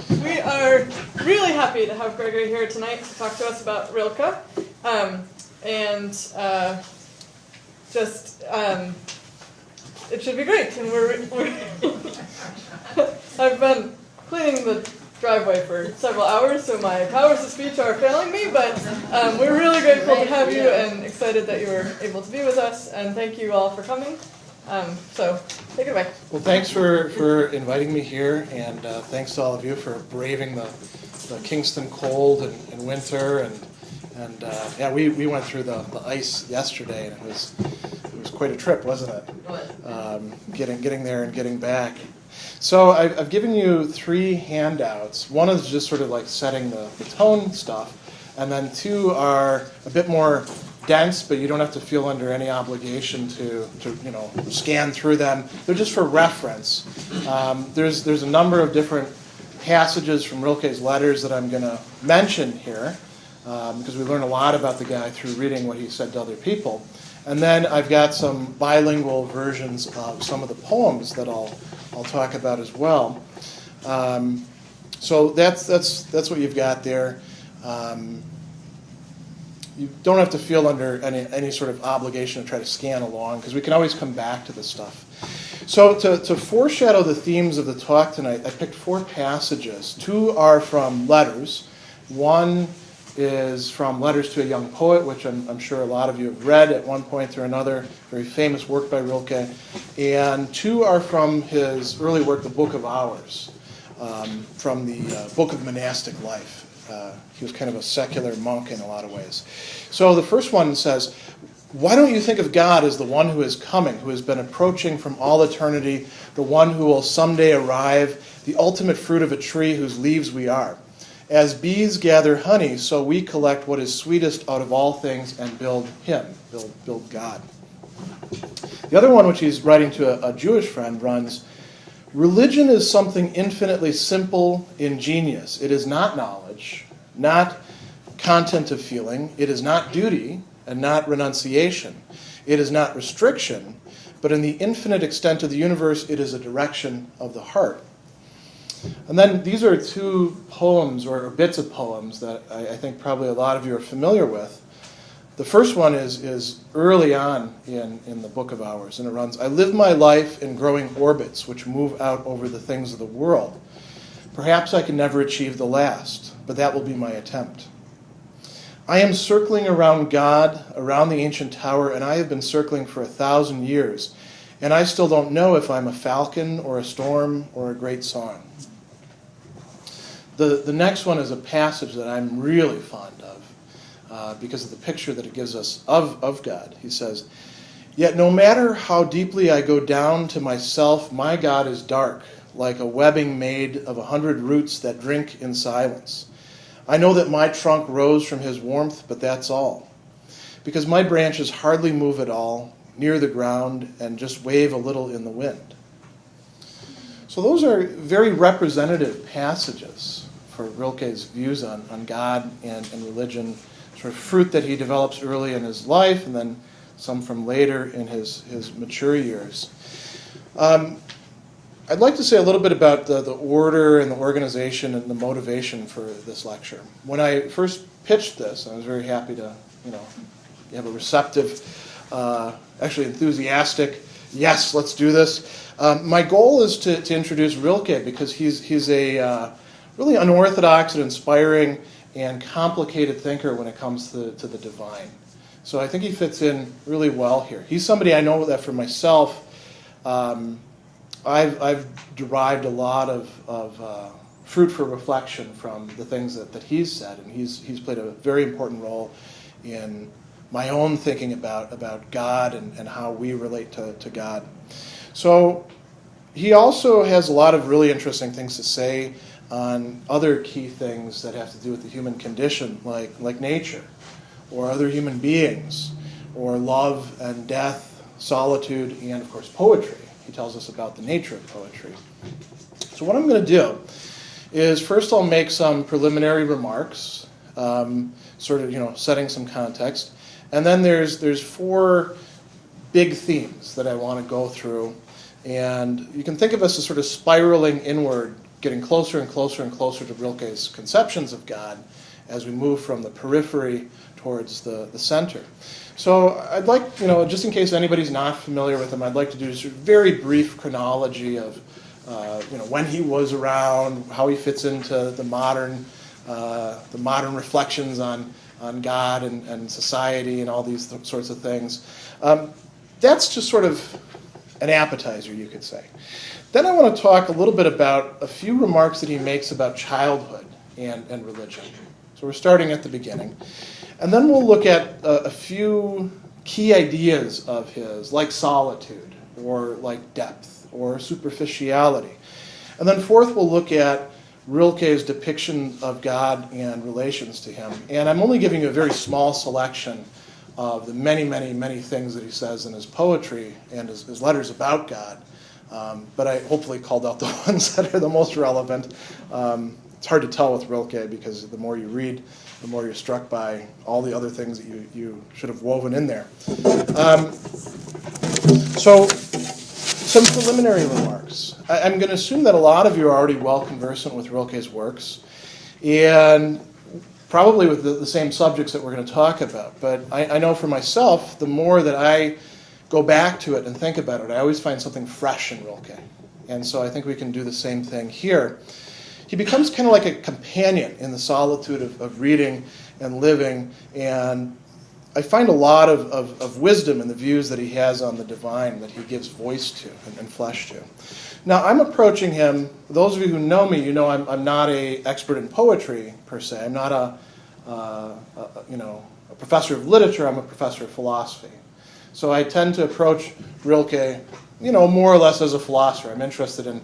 We are really happy to have Gregory here tonight to talk to us about Rilke. It should be great. And I've been cleaning the driveway for several hours, so my powers of speech are failing me, but we're really grateful to have you and excited that you were able to be with us, and thank you all for coming. So, take it away. Well, thanks for inviting me here, and thanks to all of you for braving the Kingston cold and winter, and yeah, we went through the ice yesterday, and it was quite a trip, wasn't it? Getting there and getting back. So I've given you 3 handouts. One is just sort of like setting the tone stuff, and then 2 are a bit more dense, but you don't have to feel under any obligation to scan through them. They're just for reference. There's a number of different passages from Rilke's letters that I'm going to mention here, because we learn a lot about the guy through reading what he said to other people. And then I've got some bilingual versions of some of the poems that I'll talk about as well. So that's what you've got there. You don't have to feel under any sort of obligation to try to scan along, because we can always come back to this stuff. So to foreshadow the themes of the talk tonight, I picked 4 passages. 2 are from letters. One is from Letters to a Young Poet, which I'm sure a lot of you have read at one point or another, very famous work by Rilke. And 2 are from his early work, the Book of Hours, from the Book of Monastic Life. He was kind of a secular monk in a lot of ways. So the first one says, "Why don't you think of God as the one who is coming, who has been approaching from all eternity, the one who will someday arrive, the ultimate fruit of a tree whose leaves we are? As bees gather honey, so we collect what is sweetest out of all things and build him," build God. The other one, which he's writing to a Jewish friend, runs, "Religion is something infinitely simple, ingenious. It is not knowledge, not content of feeling. It is not duty and not renunciation. It is not restriction, but in the infinite extent of the universe, it is a direction of the heart." And then these are 2 poems, or bits of poems, that I think probably a lot of you are familiar with. The first one is early on in the Book of Hours, and it runs, "I live my life in growing orbits which move out over the things of the world. Perhaps I can never achieve the last, but that will be my attempt. I am circling around God, around the ancient tower, and I have been circling for 1,000 years, and I still don't know if I'm a falcon or a storm or a great song." The next one is a passage that I'm really fond of because of the picture that it gives us of God. He says, "Yet no matter how deeply I go down to myself, my God is dark, like a webbing made of 100 roots that drink in silence. I know that my trunk rose from his warmth, but that's all, because my branches hardly move at all, near the ground, and just wave a little in the wind." So those are very representative passages for Rilke's views on God and religion, sort of fruit that he develops early in his life, and then some from later in his mature years. I'd like to say a little bit about the order and the organization and the motivation for this lecture. When I first pitched this, I was very happy to have a receptive, actually enthusiastic, "Yes, let's do this." My goal is to introduce Rilke, because he's a really unorthodox and inspiring and complicated thinker when it comes to the divine. So I think he fits in really well here. He's somebody I know that for myself, I've derived a lot of fruit for reflection from the things that he's said, and he's played a very important role in my own thinking about God and how we relate to God. So he also has a lot of really interesting things to say on other key things that have to do with the human condition, like nature, or other human beings, or love and death, solitude, and of course poetry. He tells us about the nature of poetry. So what I'm going to do is first I'll make some preliminary remarks, sort of setting some context, and then there's 4 big themes that I want to go through, and you can think of us as sort of spiraling inward getting closer and closer and closer to Rilke's conceptions of God as we move from the periphery towards the center. So I'd like, just in case anybody's not familiar with him, I'd like to do a very brief chronology of, when he was around, how he fits into the modern reflections on God and society and all these sorts of things. That's just sort of an appetizer, you could say. Then I want to talk a little bit about a few remarks that he makes about childhood and religion. So we're starting at the beginning. And then we'll look at a few key ideas of his, like solitude, or like depth, or superficiality. And then fourth, we'll look at Rilke's depiction of God and relations to him. And I'm only giving you a very small selection of the many, many, many things that he says in his poetry and his letters about God. But I hopefully called out the ones that are the most relevant. It's hard to tell with Rilke because the more you read, the more you're struck by all the other things that you should have woven in there. So some preliminary remarks. I'm going to assume that a lot of you are already well conversant with Rilke's works, and probably with the same subjects that we're going to talk about. But I know for myself, the more that I go back to it and think about it, I always find something fresh in Rilke. And so I think we can do the same thing here. He becomes kind of like a companion in the solitude of reading and living, and I find a lot of wisdom in the views that he has on the divine that he gives voice to and flesh to. Now, I'm approaching him, those of you who know me, I'm not an expert in poetry, per se. I'm not a professor of literature, I'm a professor of philosophy. So I tend to approach Rilke, more or less as a philosopher. I'm interested in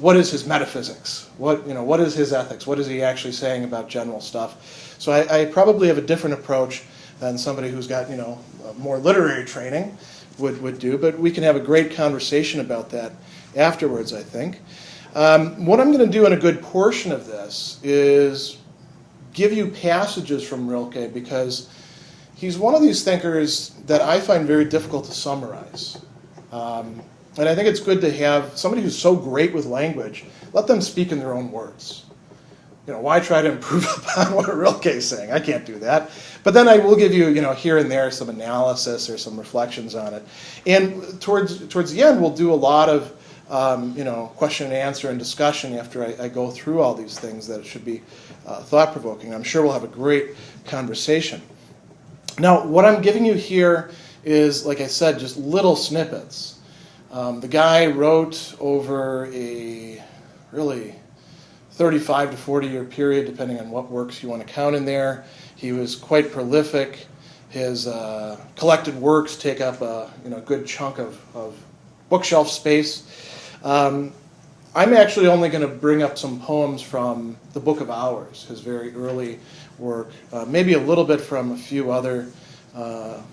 what is his metaphysics? What is his ethics? What is he actually saying about general stuff? So I probably have a different approach than somebody who's got, more literary training would do, but we can have a great conversation about that afterwards, I think. What I'm going to do in a good portion of this is give you passages from Rilke because he's one of these thinkers that I find very difficult to summarize. And I think it's good to have somebody who's so great with language, let them speak in their own words. Why try to improve upon what Rilke is saying? I can't do that. But then I will give you, here and there some analysis or some reflections on it. And towards the end, we'll do a lot of, question and answer and discussion after I go through all these things that should be thought-provoking. I'm sure we'll have a great conversation. Now, what I'm giving you here is, like I said, just little snippets. The guy wrote over a really 35 to 40 year period, depending on what works you want to count in there. He was quite prolific. His collected works take up a good chunk of bookshelf space. I'm actually only going to bring up some poems from the Book of Hours, his very early work, maybe a little bit from a few other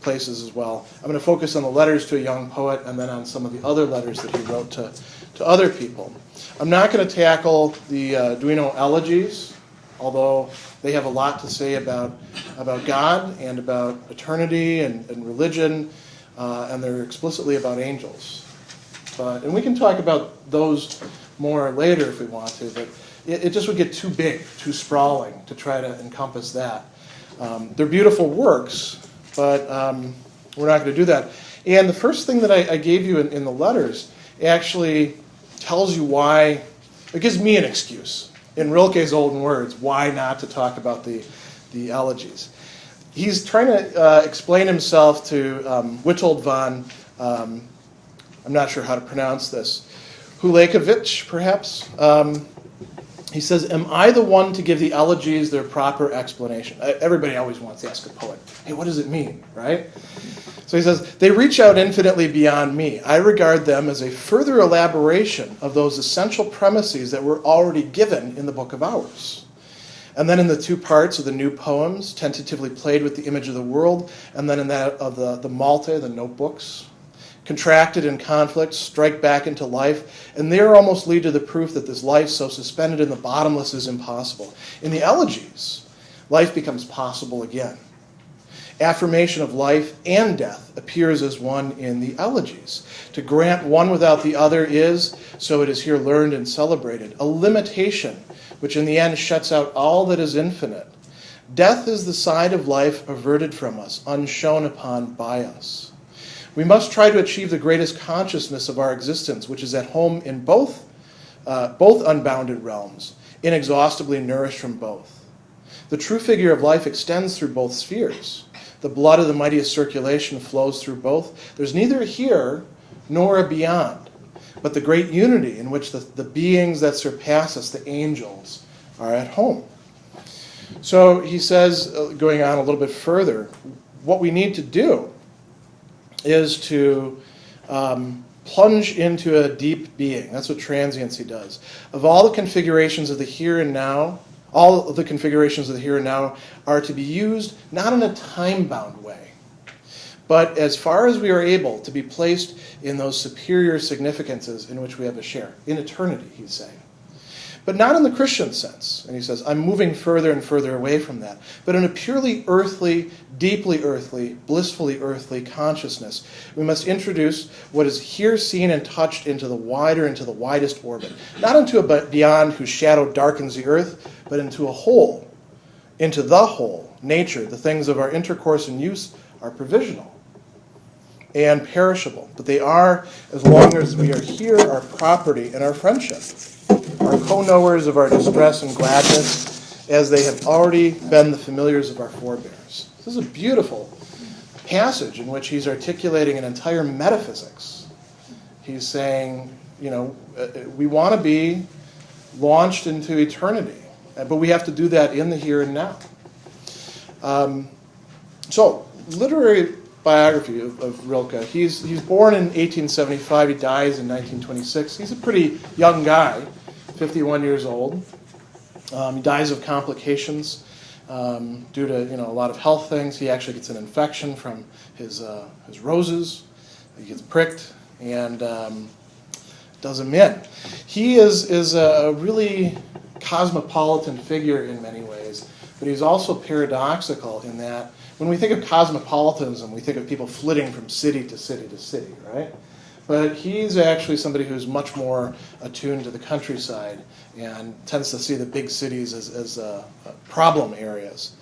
places as well. I'm going to focus on the letters to a young poet and then on some of the other letters that he wrote to other people. I'm not going to tackle the Duino elegies, although they have a lot to say about God and about eternity and religion, and they're explicitly about angels. And we can talk about those more later if we want to, but it just would get too big, too sprawling to try to encompass that. They're beautiful works, but we're not going to do that. And the first thing that I gave you in the letters actually tells you why, it gives me an excuse, in Rilke's own words, why not to talk about the elegies. He's trying to explain himself to Witold von, I'm not sure how to pronounce this, Hulekevich, perhaps. He says, am I the one to give the elegies their proper explanation? Everybody always wants to ask a poet, hey, what does it mean, right? So he says, they reach out infinitely beyond me. I regard them as a further elaboration of those essential premises that were already given in the Book of Hours. And then in the two parts of the new poems, tentatively played with the image of the world, and then in that of the Malta, the notebooks, contracted in conflict, strike back into life, and there almost lead to the proof that this life so suspended in the bottomless is impossible. In the elegies, life becomes possible again. Affirmation of life and death appears as one in the elegies. To grant one without the other is, so it is here learned and celebrated, a limitation which in the end shuts out all that is infinite. Death is the side of life averted from us, unshone upon by us. We must try to achieve the greatest consciousness of our existence, which is at home in both unbounded realms, inexhaustibly nourished from both. The true figure of life extends through both spheres. The blood of the mightiest circulation flows through both. There's neither a here nor a beyond, but the great unity in which the beings that surpass us, the angels, are at home. So he says, going on a little bit further, what we need to do is to plunge into a deep being. That's what transiency does. Of all the configurations of the here and now, all of the configurations of the here and now are to be used not in a time-bound way, but as far as we are able to be placed in those superior significances in which we have a share. In eternity, he's saying. But not in the Christian sense. And he says, I'm moving further and further away from that. But in a purely earthly, deeply earthly, blissfully earthly consciousness, we must introduce what is here seen and touched into the widest orbit. Not into a beyond whose shadow darkens the earth, but into a whole, into the whole. Nature, the things of our intercourse and use are provisional and perishable. But they are, as long as we are here, our property and our friendship. Our co-knowers of our distress and gladness, as they have already been the familiars of our forebears. This is a beautiful passage in which he's articulating an entire metaphysics. He's saying, we want to be launched into eternity, but we have to do that in the here and now. So, literary biography of Rilke. He's born in 1875. He dies in 1926. He's a pretty young guy. 51 years old. He dies of complications due to a lot of health things. He actually gets an infection from his roses. He gets pricked and does him in. He is a really cosmopolitan figure in many ways, but he's also paradoxical in that when we think of cosmopolitanism, we think of people flitting from city to city to city, right? But he's actually somebody who's much more attuned to the countryside and tends to see the big cities as problem areas.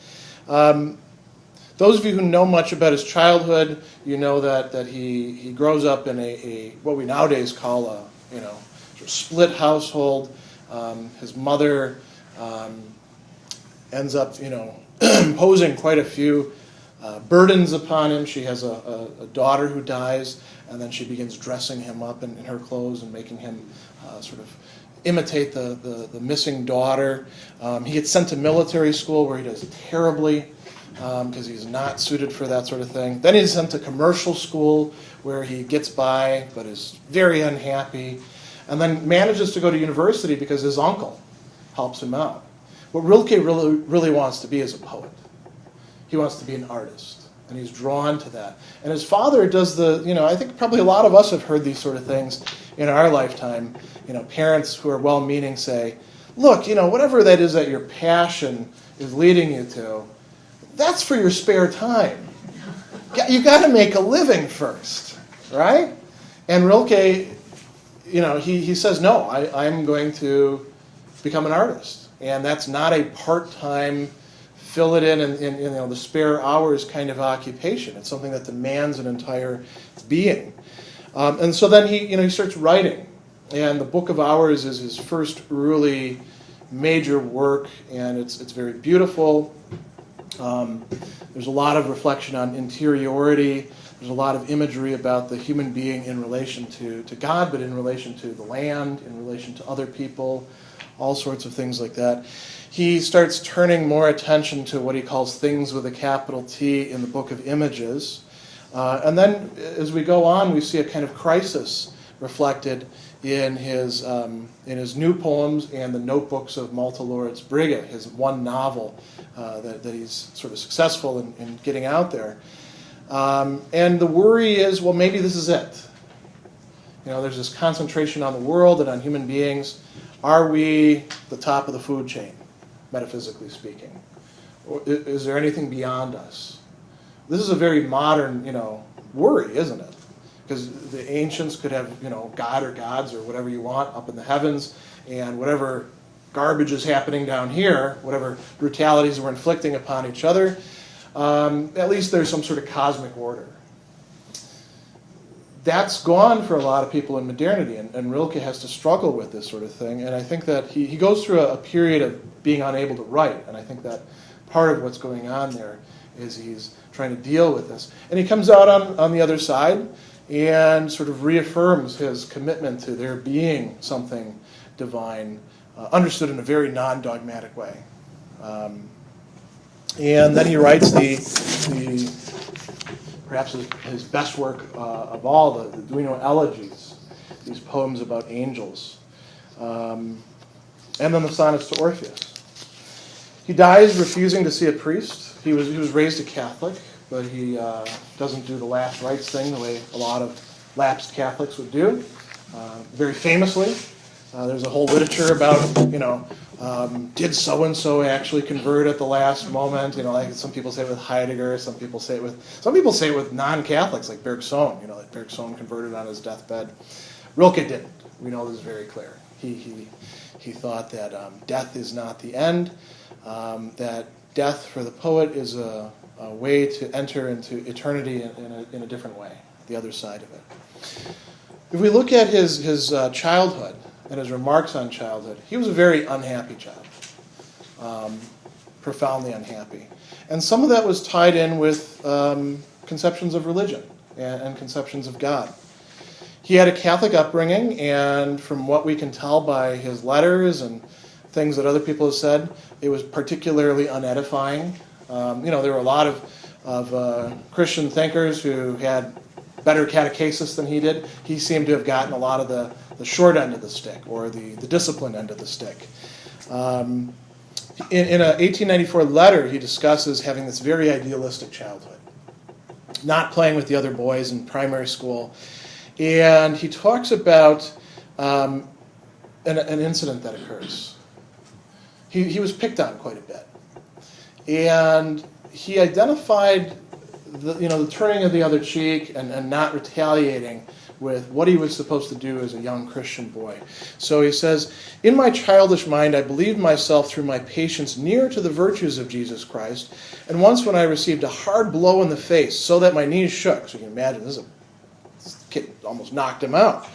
Those of you who know much about his childhood, you know that he grows up in a what we nowadays call a sort of split household. His mother ends up imposing quite a few burdens upon him. She has a daughter who dies, and then she begins dressing him up in her clothes and making him sort of imitate the missing daughter. He gets sent to military school where he does terribly because he's not suited for that sort of thing. Then he's sent to commercial school where he gets by but is very unhappy, and then manages to go to university because his uncle helps him out. What Rilke really wants to be is a poet. He wants to be an artist, and he's drawn to that. And his father does I think probably a lot of us have heard these sort of things in our lifetime. Parents who are well-meaning say, look, whatever that is that your passion is leading you to, that's for your spare time. You got to make a living first, right? And Rilke, he says, no, I'm going to become an artist. And that's not a part-time fill it in the spare hours kind of occupation. It's something that demands an entire being. And so then he starts writing. And the Book of Hours is his first really major work, and it's very beautiful. There's a lot of reflection on interiority. There's a lot of imagery about the human being in relation to God, but in relation to the land, in relation to other people, all sorts of things like that. He starts turning more attention to what he calls things with a capital T in the Book of Images. And then as we go on, we see a kind of crisis reflected in his new poems and the notebooks of Malta Loritz Brigge, his one novel that he's sort of successful in getting out there. And the worry is, well, maybe this is it. There's this concentration on the world and on human beings. Are we the top of the food chain, metaphysically speaking? Or is there anything beyond us? this is a very modern, worry, isn't it? Because the ancients could have, God or gods or whatever you want up in the heavens, and whatever garbage is happening down here, whatever brutalities we're inflicting upon each other, at least there's some sort of cosmic order. That's gone for a lot of people in modernity, and Rilke has to struggle with this sort of thing. And I think that he goes through a period of being unable to write, and I think that part of what's going on there is he's trying to deal with this. And he comes out on the other side and sort of reaffirms his commitment to there being something divine, understood in a very non-dogmatic way. And then he writes the perhaps his best work of all, the Elegies, these poems about angels. And then the sonnets to Orpheus. He dies refusing to see a priest. He was raised a Catholic, but he doesn't do the last rites thing the way a lot of lapsed Catholics would do. Very famously, there's a whole literature about, did so-and-so actually convert at the last moment? Like some people say it with Heidegger, some people say it with non-Catholics, like Bergson, that Bergson converted on his deathbed. Rilke didn't. We know this is very clear. He thought that death is not the end, that death for the poet is a way to enter into eternity in a different way, the other side of it. If we look at his childhood and his remarks on childhood, he was a very unhappy child, profoundly unhappy. And some of that was tied in with conceptions of religion and conceptions of God. He had a Catholic upbringing, and from what we can tell by his letters and things that other people have said, it was particularly unedifying. There were a lot of Christian thinkers who had better catechesis than he did. He seemed to have gotten a lot of the short end of the stick, or the disciplined end of the stick. In a 1894 letter, he discusses having this very idealistic childhood, not playing with the other boys in primary school. And he talks about an incident that occurs. He was picked on quite a bit. And he identified the turning of the other cheek and not retaliating with what he was supposed to do as a young Christian boy. So he says, "In my childish mind, I believed myself through my patience near to the virtues of Jesus Christ, and once when I received a hard blow in the face so that my knees shook," so you can imagine, this kid almost knocked him out.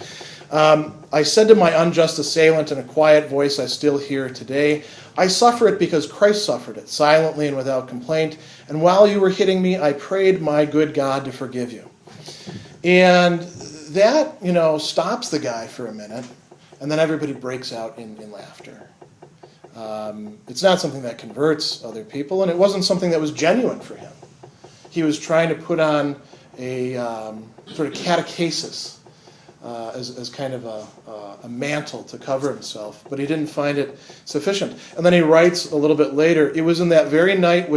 "I said to my unjust assailant in a quiet voice I still hear today, I suffer it because Christ suffered it, silently and without complaint, and while you were hitting me, I prayed my good God to forgive you." And that, stops the guy for a minute, and then everybody breaks out in laughter. It's not something that converts other people, and it wasn't something that was genuine for him. He was trying to put on a sort of catechesis as kind of a mantle to cover himself, but he didn't find it sufficient. And then he writes a little bit later, "It was in that very night in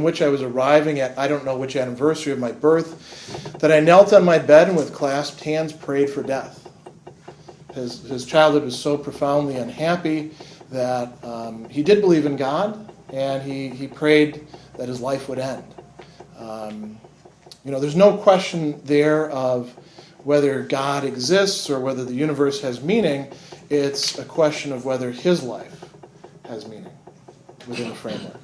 which I was arriving at I don't know which anniversary of my birth, that I knelt on my bed and with clasped hands prayed for death." His childhood was so profoundly unhappy that he did believe in God, and he prayed that his life would end. There's no question there of whether God exists or whether the universe has meaning. It's a question of whether his life has meaning within the framework.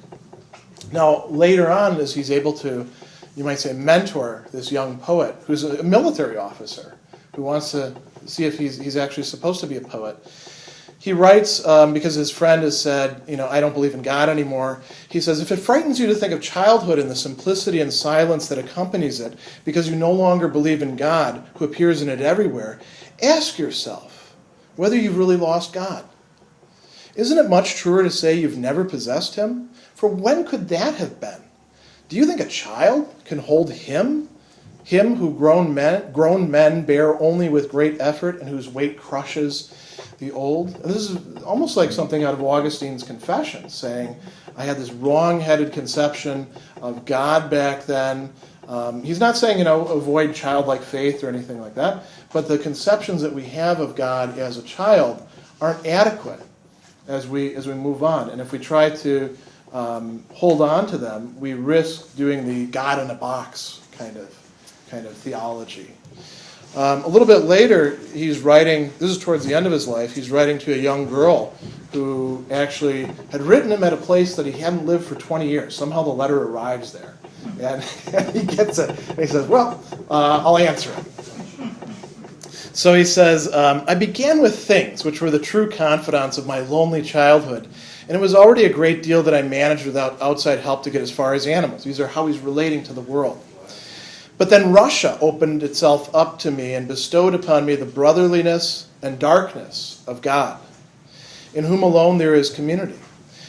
Now, later on, as he's able to, you might say, mentor this young poet who's a military officer who wants to see if he's actually supposed to be a poet, he writes, because his friend has said, I don't believe in God anymore. He says, "If it frightens you to think of childhood and the simplicity and silence that accompanies it, because you no longer believe in God, who appears in it everywhere, ask yourself whether you've really lost God. Isn't it much truer to say you've never possessed him? For when could that have been? Do you think a child can hold him who grown men bear only with great effort and whose weight crushes the old?" And this is almost like something out of Augustine's Confession, saying, I had this wrong-headed conception of God back then. He's not saying, avoid childlike faith or anything like that, but the conceptions that we have of God as a child aren't adequate as we move on. And if we try to hold on to them, we risk doing the God in a box kind of theology. A little bit later, he's writing, this is towards the end of his life, he's writing to a young girl who actually had written him at a place that he hadn't lived for 20 years. Somehow the letter arrives there. And he gets it. And he says, well, I'll answer it. So he says, I began with things which were the true confidants of my lonely childhood, and it was already a great deal that I managed without outside help to get as far as animals. These are how he's relating to the world. But then Russia opened itself up to me and bestowed upon me the brotherliness and darkness of God, in whom alone there is community.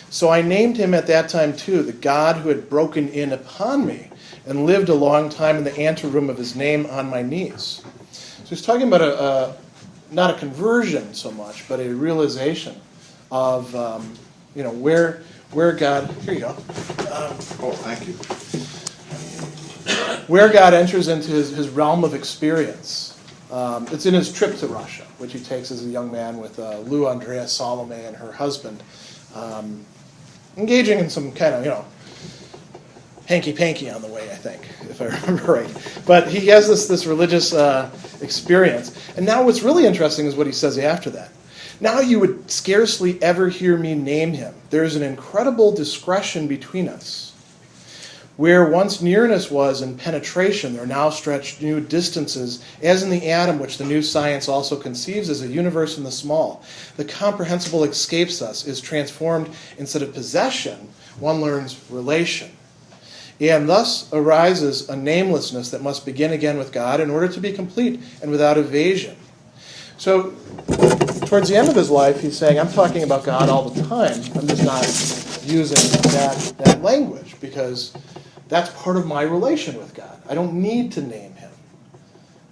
So I named him at that time too, the God who had broken in upon me and lived a long time in the anteroom of his name on my knees. So he's talking about not a conversion so much, but a realization of where God. Here you go. Thank you. Where God enters into his realm of experience. It's in his trip to Russia, which he takes as a young man with Lou Andrea Salome and her husband, engaging in some kind of, hanky-panky on the way, I think, if I remember right. But he has this religious experience. And now what's really interesting is what he says after that. Now you would scarcely ever hear me name him. There is an incredible discretion between us. Where once nearness was and penetration, there are now stretched new distances, as in the atom, which the new science also conceives as a universe in the small. The comprehensible escapes us, is transformed instead of possession, one learns relation. And thus arises a namelessness that must begin again with God in order to be complete and without evasion. So, towards the end of his life, he's saying, I'm talking about God all the time. I'm just not using that language because that's part of my relation with God. I don't need to name him.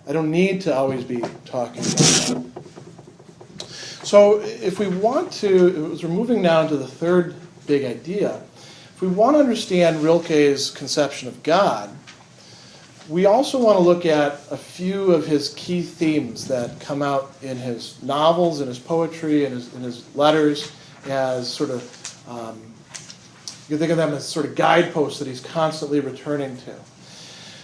I don't need to always be talking about him. So if we want to, as we're moving now into the third big idea, if we want to understand Rilke's conception of God, we also want to look at a few of his key themes that come out in his novels, in his poetry, in his letters, as sort of you think of them as sort of guideposts that he's constantly returning to.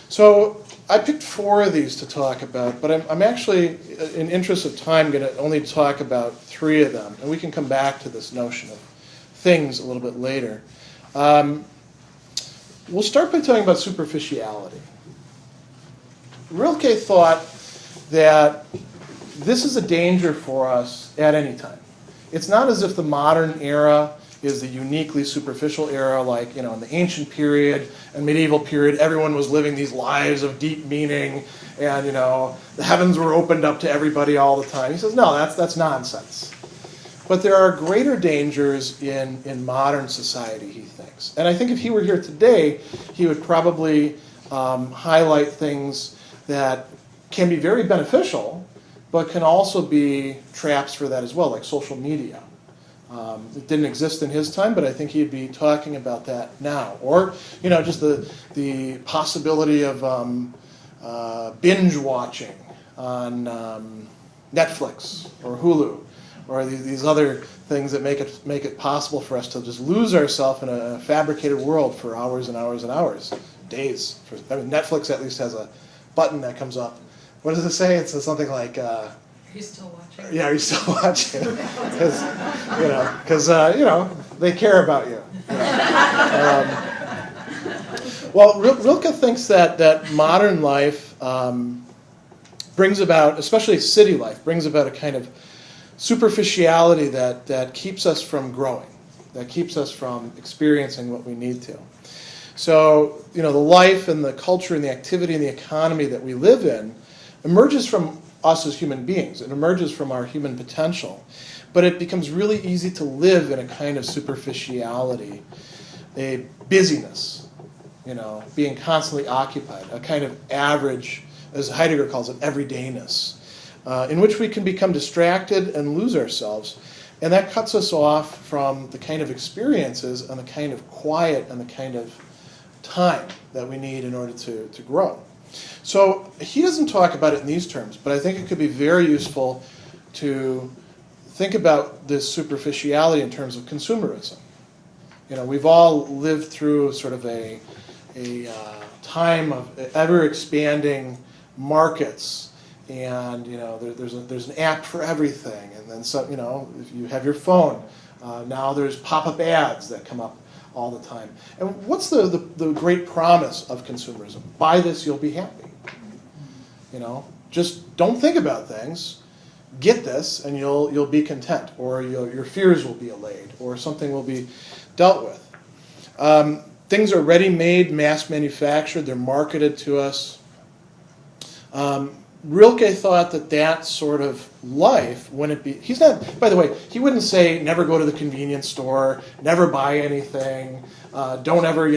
So I picked 4 of these to talk about, but I'm actually, in interest of time, going to only talk about 3 of them, and we can come back to this notion of things a little bit later. We'll start by talking about superficiality. Rilke thought that this is a danger for us at any time. It's not as if the modern era is the uniquely superficial era, like, in the ancient period and medieval period, everyone was living these lives of deep meaning, and, the heavens were opened up to everybody all the time. He says, no, that's nonsense. But there are greater dangers in modern society, he thinks. And I think if he were here today, he would probably highlight things that can be very beneficial, but can also be traps for that as well, like social media. It didn't exist in his time, but I think he'd be talking about that now. Or, just the possibility of binge watching on Netflix or Hulu, or these other things that make it possible for us to just lose ourselves in a fabricated world for hours and hours and hours, days. Netflix at least has a button that comes up. What does it say? It says something like, Are you still watching? yeah, are you still watching? Because they care about you. Well, Rilke thinks that modern life brings about, especially city life, brings about a kind of superficiality that keeps us from growing, that keeps us from experiencing what we need to. So, the life and the culture and the activity and the economy that we live in emerges from us as human beings. It emerges from our human potential. But it becomes really easy to live in a kind of superficiality, a busyness, being constantly occupied, a kind of average, as Heidegger calls it, everydayness, in which we can become distracted and lose ourselves. And that cuts us off from the kind of experiences and the kind of quiet and the kind of time that we need in order to grow. So he doesn't talk about it in these terms, but I think it could be very useful to think about this superficiality in terms of consumerism. We've all lived through sort of a time of ever-expanding markets, and there's an app for everything, and then some, if you have your phone, now there's pop-up ads that come up all the time. And what's the great promise of consumerism? Buy this, you'll be happy. Just don't think about things. Get this, and you'll be content, or your fears will be allayed, or something will be dealt with. Things are ready-made, mass-manufactured. They're marketed to us. Rilke thought that sort of life wouldn't be. He's not. By the way, he wouldn't say never go to the convenience store, never buy anything, don't ever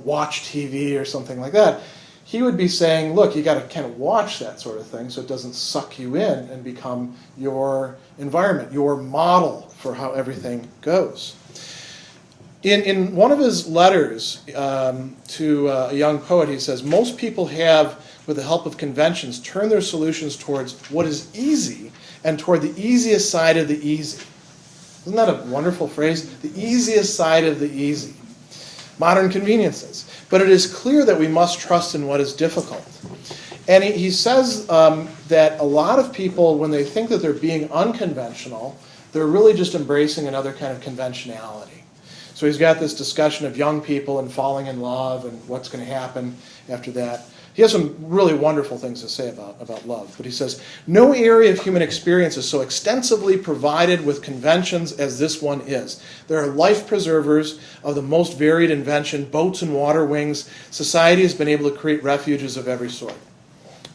watch TV or something like that. He would be saying, look, you got to kind of watch that sort of thing so it doesn't suck you in and become your environment, your model for how everything goes. In one of his letters to a young poet, he says, most people have, with the help of conventions, turned their solutions towards what is easy and toward the easiest side of the easy. Isn't that a wonderful phrase? The easiest side of the easy. Modern conveniences. But it is clear that we must trust in what is difficult. And he says that a lot of people, when they think that they're being unconventional, they're really just embracing another kind of conventionality. So he's got this discussion of young people and falling in love and what's going to happen after that. He has some really wonderful things to say about love. But he says, no area of human experience is so extensively provided with conventions as this one is. There are life preservers of the most varied invention, boats and water wings. Society has been able to create refuges of every sort.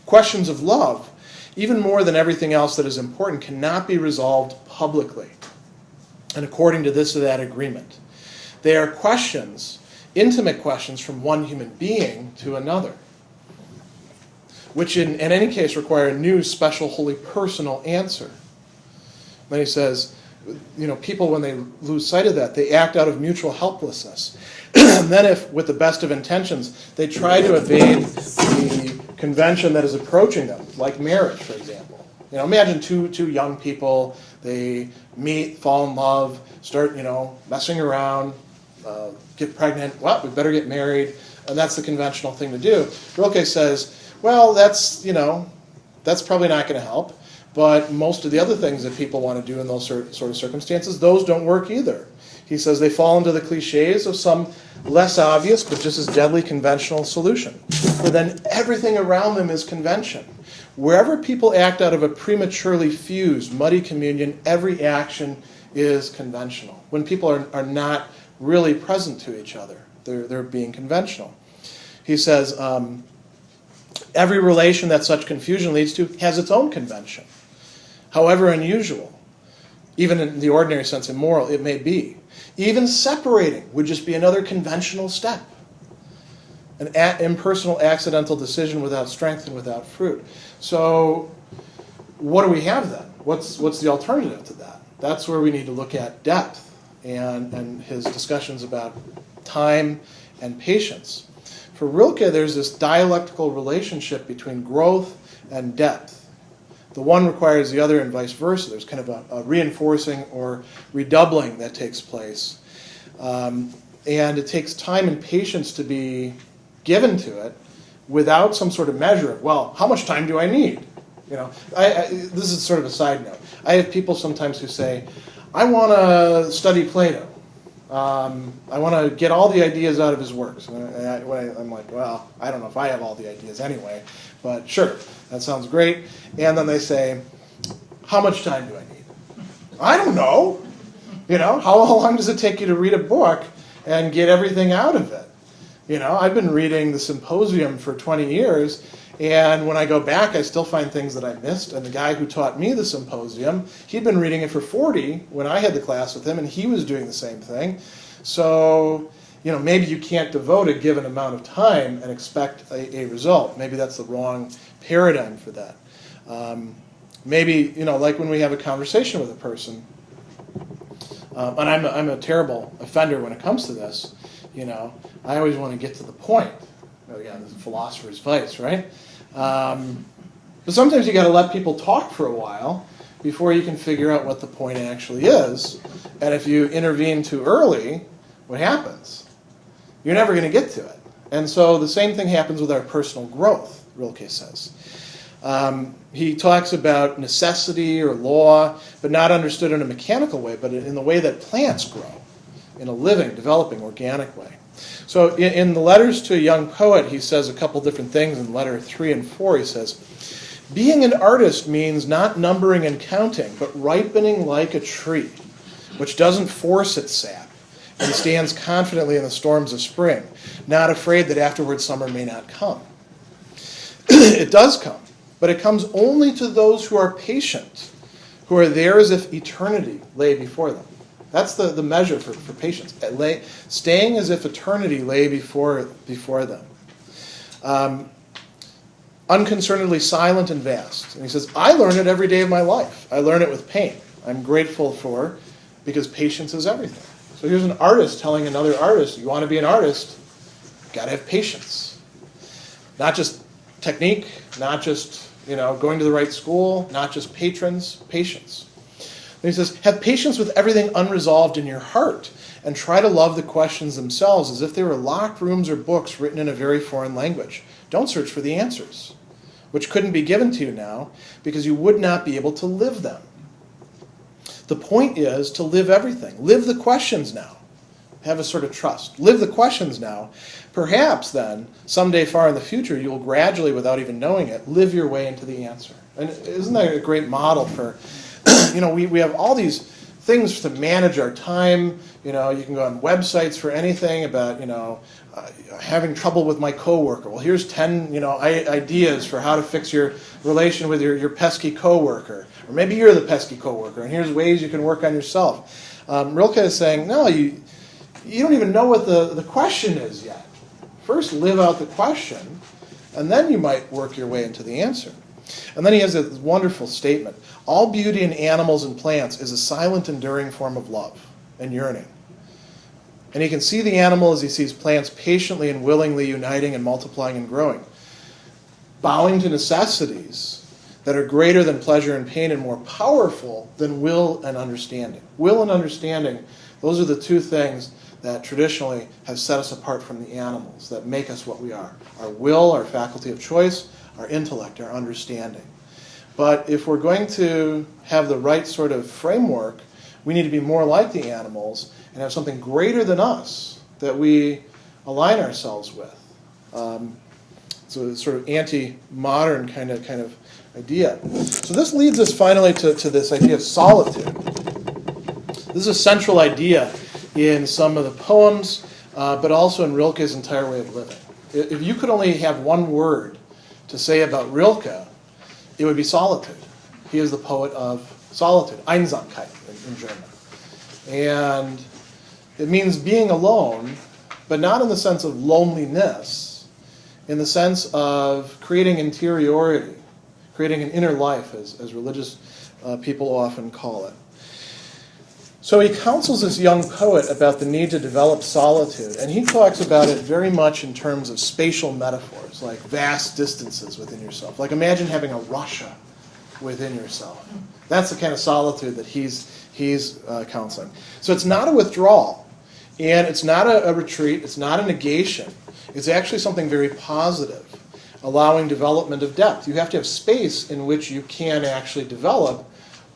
Questions of love, even more than everything else that is important, cannot be resolved publicly and according to this or that agreement. They are questions, intimate questions from one human being to another, which in any case require a new, special, wholly personal answer. Then he says, people, when they lose sight of that, they act out of mutual helplessness. And then if, with the best of intentions, they try to evade the convention that is approaching them, like marriage, for example. Imagine two young people, they meet, fall in love, start, messing around, get pregnant. Well, we better get married, and that's the conventional thing to do. Rilke says, well, that's probably not going to help, but most of the other things that people want to do in those sort of circumstances, those don't work either. He says they fall into the cliches of some less obvious but just as deadly conventional solution. But then everything around them is convention. Wherever people act out of a prematurely fused, muddy communion, every action is conventional. When people are not really present to each other, they're being conventional. He says, every relation that such confusion leads to has its own convention. However unusual, even in the ordinary sense immoral, it may be. Even separating would just be another conventional step. An impersonal, accidental decision without strength and without fruit. So what do we have then? What's the alternative to that? That's where we need to look at depth and his discussions about time and patience. For Rilke, there's this dialectical relationship between growth and depth. The one requires the other and vice versa. There's kind of a reinforcing or redoubling that takes place. And it takes time and patience to be given to it without some sort of measure of, well, how much time do I need? This is sort of a side note. I have people sometimes who say, I want to study Plato. I want to get all the ideas out of his works. And I'm like, well, I don't know if I have all the ideas anyway, but sure, that sounds great. And then they say, how much time do I need? I don't know. How long does it take you to read a book and get everything out of it? I've been reading the Symposium for 20 years, and when I go back, I still find things that I missed. And the guy who taught me the Symposium, he'd been reading it for 40 when I had the class with him, and he was doing the same thing. So, maybe you can't devote a given amount of time and expect a result. Maybe that's the wrong paradigm for that. Maybe, like when we have a conversation with a person, and I'm a terrible offender when it comes to this, I always want to get to the point. Again, this is a philosopher's vice, right? But sometimes you got to let people talk for a while before you can figure out what the point actually is. And if you intervene too early, what happens? You're never going to get to it. And so the same thing happens with our personal growth, Rilke says. He talks about necessity or law, but not understood in a mechanical way, but in the way that plants grow, in a living, developing, organic way. So in the letters to a young poet, he says a couple different things. In letter 3 and 4, he says, being an artist means not numbering and counting, but ripening like a tree, which doesn't force its sap and stands confidently in the storms of spring, not afraid that afterward summer may not come. It does come, but it comes only to those who are patient, who are there as if eternity lay before them. That's the measure for patience. Staying as if eternity lay before them. Unconcernedly silent and vast. And he says, I learn it every day of my life. I learn it with pain. I'm grateful for, because patience is everything. So here's an artist telling another artist, you want to be an artist, you've got to have patience. Not just technique, not just going to the right school, not just patrons, patience. And he says, have patience with everything unresolved in your heart, and try to love the questions themselves as if they were locked rooms or books written in a very foreign language. Don't search for the answers, which couldn't be given to you now, because you would not be able to live them. The point is to live everything. Live the questions now. Have a sort of trust. Live the questions now. Perhaps then, someday far in the future, you will gradually, without even knowing it, live your way into the answer. And isn't that a great model for, we have all these things to manage our time. You can go on websites for anything about, having trouble with my coworker. Well, here's 10, ideas for how to fix your relation with your pesky coworker. Or maybe you're the pesky coworker, and here's ways you can work on yourself. Rilke is saying, no, you don't even know what the question is yet. First, live out the question, and then you might work your way into the answer. And then he has this wonderful statement. All beauty in animals and plants is a silent, enduring form of love and yearning. And he can see the animal as he sees plants patiently and willingly uniting and multiplying and growing, bowing to necessities that are greater than pleasure and pain and more powerful than will and understanding. Will and understanding, those are the two things that traditionally have set us apart from the animals, that make us what we are. Our will, our faculty of choice, our intellect, our understanding. But if we're going to have the right sort of framework, we need to be more like the animals and have something greater than us that we align ourselves with. So it's sort of anti-modern kind of idea. So this leads us finally to this idea of solitude. This is a central idea in some of the poems, but also in Rilke's entire way of living. If you could only have one word to say about Rilke, it would be solitude. He is the poet of solitude, Einsamkeit in German. And it means being alone, but not in the sense of loneliness, in the sense of creating interiority, creating an inner life, as religious people often call it. So he counsels this young poet about the need to develop solitude, and he talks about it very much in terms of spatial metaphors, like vast distances within yourself. Like imagine having a Russia within yourself. That's the kind of solitude that he's counseling. So it's not a withdrawal, and it's not a retreat, it's not a negation. It's actually something very positive, allowing development of depth. You have to have space in which you can actually develop,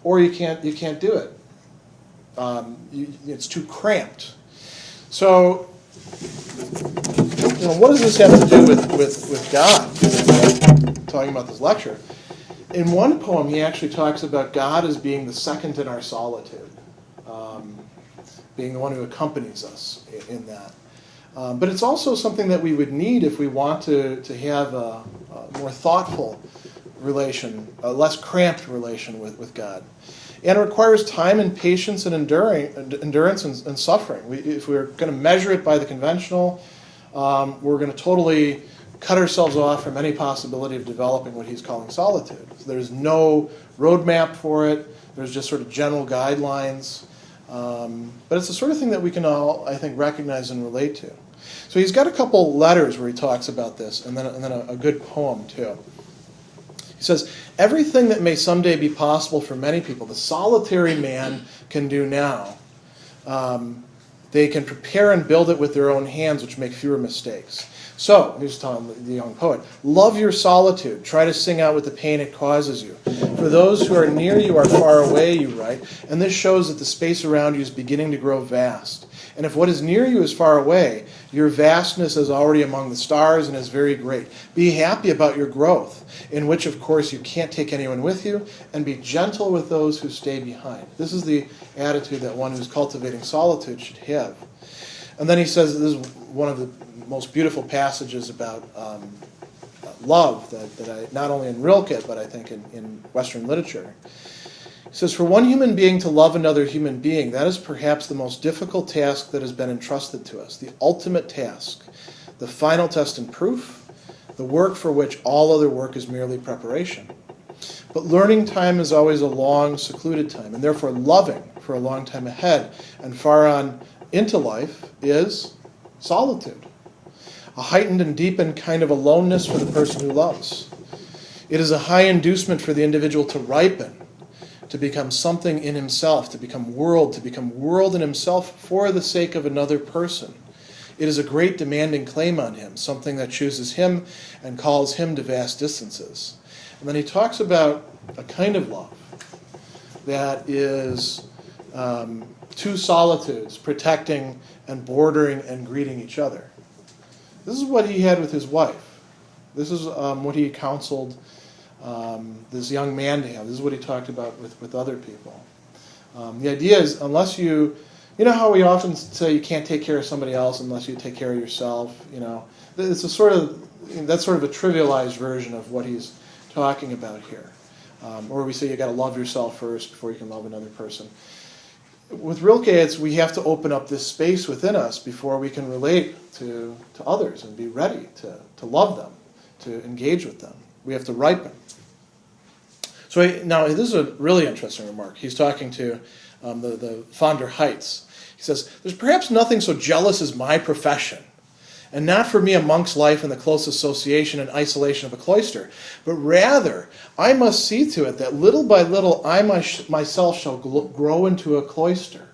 or you can't do it. It's too cramped. So, what does this have to do with God? Talking about this lecture. In one poem, he actually talks about God as being the second in our solitude, being the one who accompanies us in that. But it's also something that we would need if we want to have a more thoughtful relation, a less cramped relation with God. And it requires time and patience and endurance and suffering. If we're going to measure it by the conventional, we're going to totally cut ourselves off from any possibility of developing what he's calling solitude. So there's no roadmap for it. There's just sort of general guidelines. But it's the sort of thing that we can all, I think, recognize and relate to. So he's got a couple letters where he talks about this, and then a good poem, too. He says, everything that may someday be possible for many people, the solitary man can do now. They can prepare and build it with their own hands, which make fewer mistakes. So, here's telling the young poet, love your solitude. Try to sing out with the pain it causes you. For those who are near you are far away, you write, and this shows that the space around you is beginning to grow vast. And if what is near you is far away, your vastness is already among the stars and is very great. Be happy about your growth, in which, of course, you can't take anyone with you, and be gentle with those who stay behind. This is the attitude that one who's cultivating solitude should have. And then he says, this is one of the most beautiful passages about love that I, not only in Rilke, but I think in Western literature. He says, for one human being to love another human being, that is perhaps the most difficult task that has been entrusted to us, the ultimate task, the final test and proof, the work for which all other work is merely preparation. But learning time is always a long, secluded time, and therefore loving for a long time ahead and far on into life is solitude, a heightened and deepened kind of aloneness for the person who loves. It is a high inducement for the individual to ripen, to become something in himself, to become world in himself for the sake of another person. It is a great demanding claim on him, something that chooses him and calls him to vast distances. And then he talks about a kind of love that is two solitudes, protecting and bordering and greeting each other. This is what he had with his wife. This is what he counseled this young man to have. This is what he talked about with other people. The idea is, unless you know how we often say you can't take care of somebody else unless you take care of yourself. It's that's sort of a trivialized version of what he's talking about here. Or we say you got to love yourself first before you can love another person. With Rilke, we have to open up this space within us before we can relate to others and be ready to love them, to engage with them. We have to ripen. So now this is a really interesting remark. He's talking to the von der Heitz. He says, there's perhaps nothing so jealous as my profession, and not for me a monk's life in the close association and isolation of a cloister, but rather I must see to it that little by little I myself shall grow into a cloister.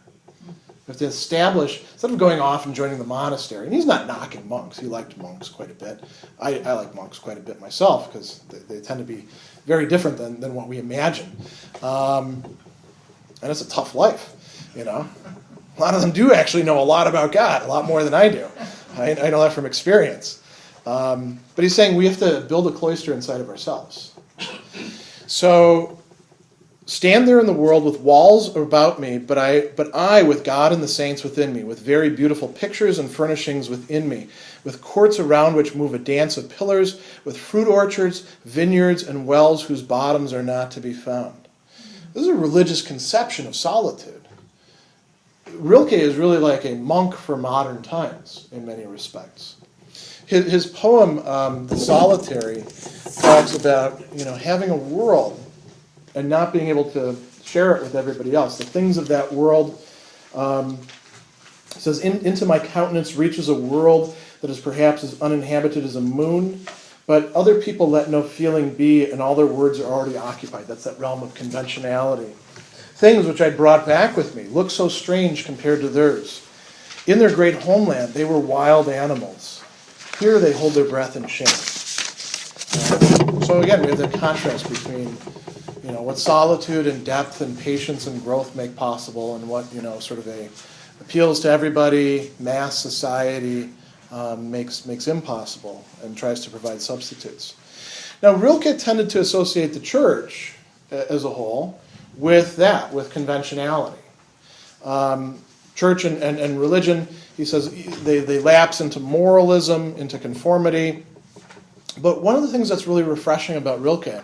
We have to establish, instead of going off and joining the monastery, and he's not knocking monks, he liked monks quite a bit. I like monks quite a bit myself, because they tend to be very different than what we imagine. And it's a tough life, A lot of them do actually know a lot about God, a lot more than I do. I know that from experience. But he's saying we have to build a cloister inside of ourselves. So stand there in the world with walls about me, but I with God and the saints within me, with very beautiful pictures and furnishings within me, with courts around which move a dance of pillars, with fruit orchards, vineyards, and wells whose bottoms are not to be found. This is a religious conception of solitude. Rilke is really like a monk for modern times in many respects. His poem, The Solitary, talks about having a world and not being able to share it with everybody else. The things of that world, says, into my countenance reaches a world that is perhaps as uninhabited as a moon, but other people let no feeling be, and all their words are already occupied. That's that realm of conventionality. Things which I brought back with me look so strange compared to theirs. In their great homeland, they were wild animals. Here they hold their breath in shame. So again, we have the contrast between, what solitude and depth and patience and growth make possible, and what, sort of appeals to everybody, mass society makes impossible and tries to provide substitutes. Now, Rilke tended to associate the church as a whole with conventionality. Church and religion, he says, they lapse into moralism, into conformity. But one of the things that's really refreshing about Rilke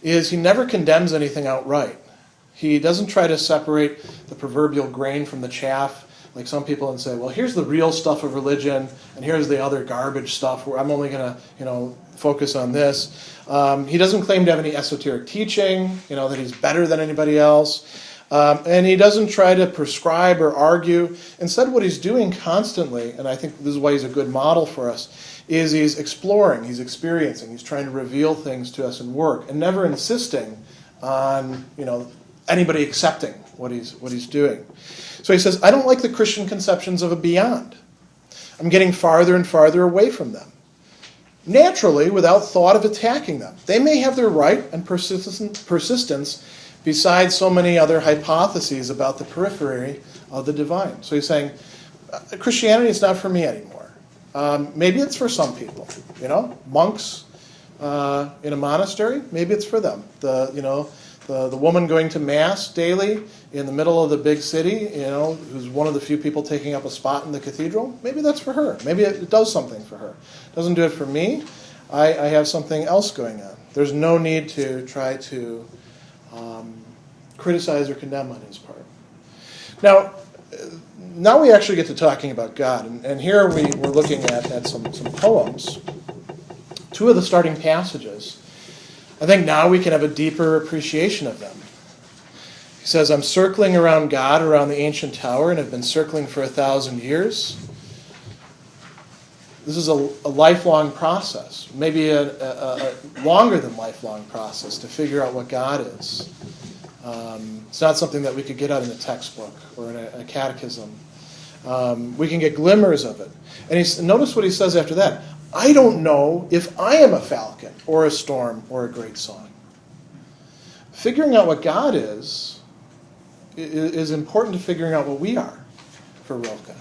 is he never condemns anything outright. He doesn't try to separate the proverbial grain from the chaff, like some people, and say, well, here's the real stuff of religion, and here's the other garbage stuff where I'm only going to, focus on this. He doesn't claim to have any esoteric teaching, that he's better than anybody else. And he doesn't try to prescribe or argue. Instead, what he's doing constantly, and I think this is why he's a good model for us, is he's exploring, he's experiencing, he's trying to reveal things to us in work, and never insisting on, anybody accepting what he's doing. So he says, I don't like the Christian conceptions of a beyond. I'm getting farther and farther away from them. Naturally, without thought of attacking them. They may have their right and persistence besides so many other hypotheses about the periphery of the divine. So he's saying, Christianity is not for me anymore. Maybe it's for some people. Monks in a monastery, maybe it's for them. The woman going to Mass daily in the middle of the big city, who's one of the few people taking up a spot in the cathedral, maybe that's for her. Maybe it does something for her. It doesn't do it for me. I have something else going on. There's no need to try to criticize or condemn on his part. Now we actually get to talking about God. And here we're looking at some poems. Two of the starting passages. I think now we can have a deeper appreciation of them. He says, I'm circling around God, around the ancient tower, and have been circling for 1,000 years. This is a lifelong process, maybe a longer than lifelong process to figure out what God is. It's not something that we could get out in a textbook or in a catechism. We can get glimmers of it. And notice what he says after that. I don't know if I am a falcon or a storm or a great song. Figuring out what God is important to figuring out what we are for Rilke.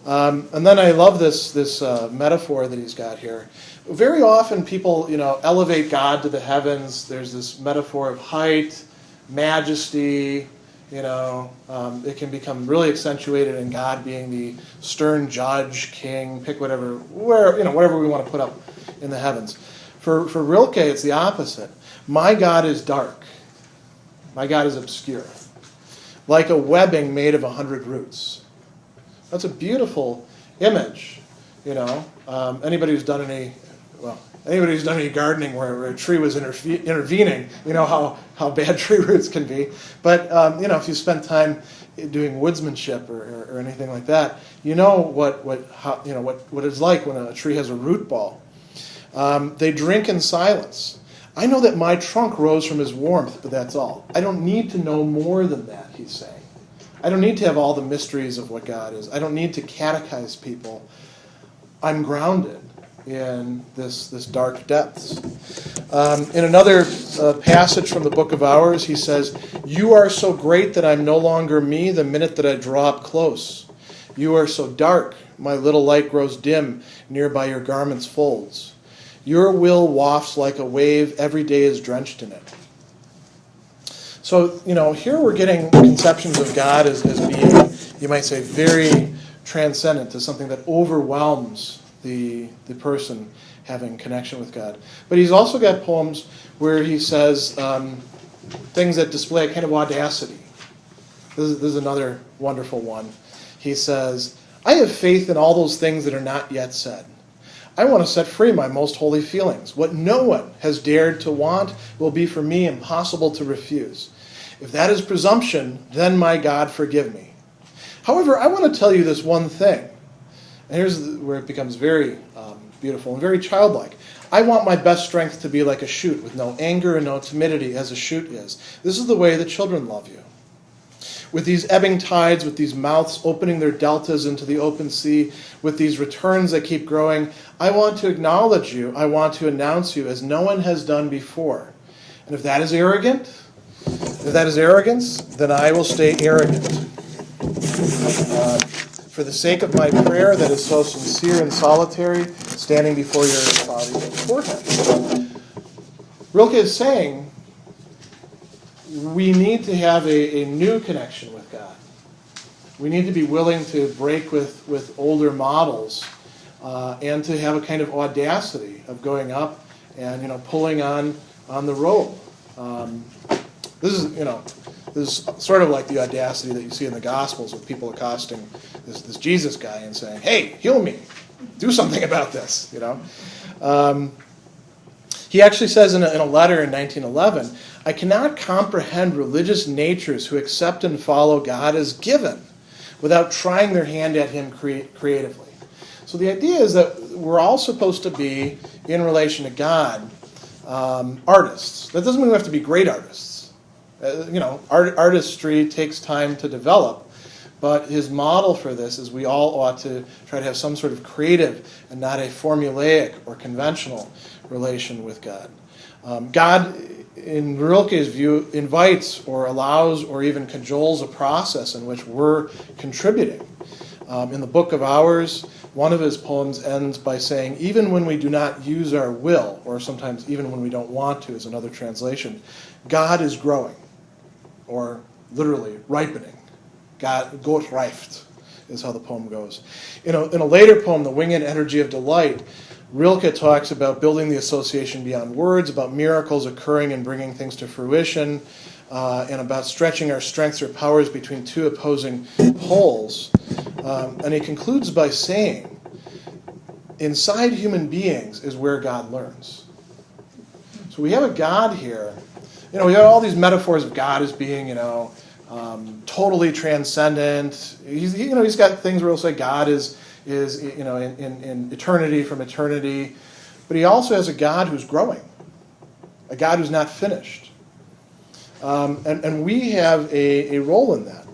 And then I love this metaphor that he's got here. Very often people, elevate God to the heavens. There's this metaphor of height, majesty. It can become really accentuated in God being the stern judge, king, pick whatever we want to put up in the heavens. For Rilke, it's the opposite. My God is dark. My God is obscure. Like a webbing made of 100 roots. That's a beautiful image. Anybody who's done any gardening where a tree was intervening, how bad tree roots can be. But if you spend time doing woodsmanship or anything like that, what it's like when a tree has a root ball. They drink in silence. I know that my trunk rose from his warmth, but that's all. I don't need to know more than that, he's saying. I don't need to have all the mysteries of what God is. I don't need to catechize people. I'm grounded in this dark depths. In another passage from the Book of Hours, he says, you are so great that I'm no longer me the minute that I draw up close. You are so dark, my little light grows dim near by your garment's folds. Your will wafts like a wave, every day is drenched in it. So, here we're getting conceptions of God as being, you might say, very transcendent, to something that overwhelms the person having connection with God. But he's also got poems where he says things that display a kind of audacity. This is another wonderful one. He says, I have faith in all those things that are not yet said. I want to set free my most holy feelings. What no one has dared to want will be for me impossible to refuse. If that is presumption, then my God forgive me. However, I want to tell you this one thing. And here's where it becomes very beautiful and very childlike. I want my best strength to be like a shoot, with no anger and no timidity as a shoot is. This is the way the children love you. With these ebbing tides, with these mouths opening their deltas into the open sea, with these returns that keep growing, I want to acknowledge you, I want to announce you as no one has done before. And if that is arrogance, then I will stay arrogant. For the sake of my prayer that is so sincere and solitary, standing before your forehead. Rilke is saying, we need to have a new connection with God. We need to be willing to break with older models and to have a kind of audacity of going up and pulling on the rope. This is sort of like the audacity that you see in the Gospels with people accosting this Jesus guy and saying, "Hey, heal me, do something about this." He actually says in a letter in 1911, I cannot comprehend religious natures who accept and follow God as given without trying their hand at him creatively. So the idea is that we're all supposed to be, in relation to God, artists. That doesn't mean we have to be great artists. Artistry takes time to develop, but his model for this is we all ought to try to have some sort of creative and not a formulaic or conventional relation with God. God, in Rilke's view, invites or allows or even cajoles a process in which we're contributing. In the Book of Hours, one of his poems ends by saying, even when we do not use our will, or sometimes even when we don't want to, is another translation, God is growing, or literally ripening. God, Gott reift, is how the poem goes. In a later poem, The Winged Energy of Delight, Rilke talks about building the association beyond words, about miracles occurring and bringing things to fruition, and about stretching our strengths or powers between two opposing poles. And he concludes by saying, inside human beings is where God learns. So we have a God here. We have all these metaphors of God as being, totally transcendent. He's got things where he'll say God is in eternity from eternity, but he also has a God who's growing, a God who's not finished, and we have a role in that.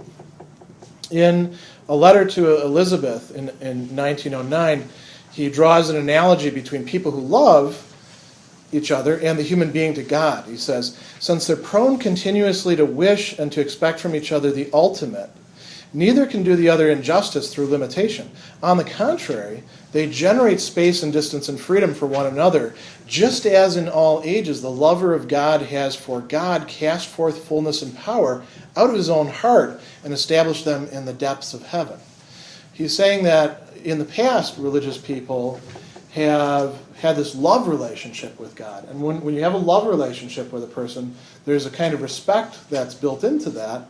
In a letter to Elizabeth in 1909, he draws an analogy between people who love each other and the human being to God. He says, since they're prone continuously to wish and to expect from each other the ultimate, neither can do the other injustice through limitation. On the contrary, they generate space and distance and freedom for one another, just as in all ages the lover of God has for God cast forth fullness and power out of his own heart and established them in the depths of heaven. He's saying that in the past, religious people have had this love relationship with God. And when you have a love relationship with a person, there's a kind of respect that's built into that,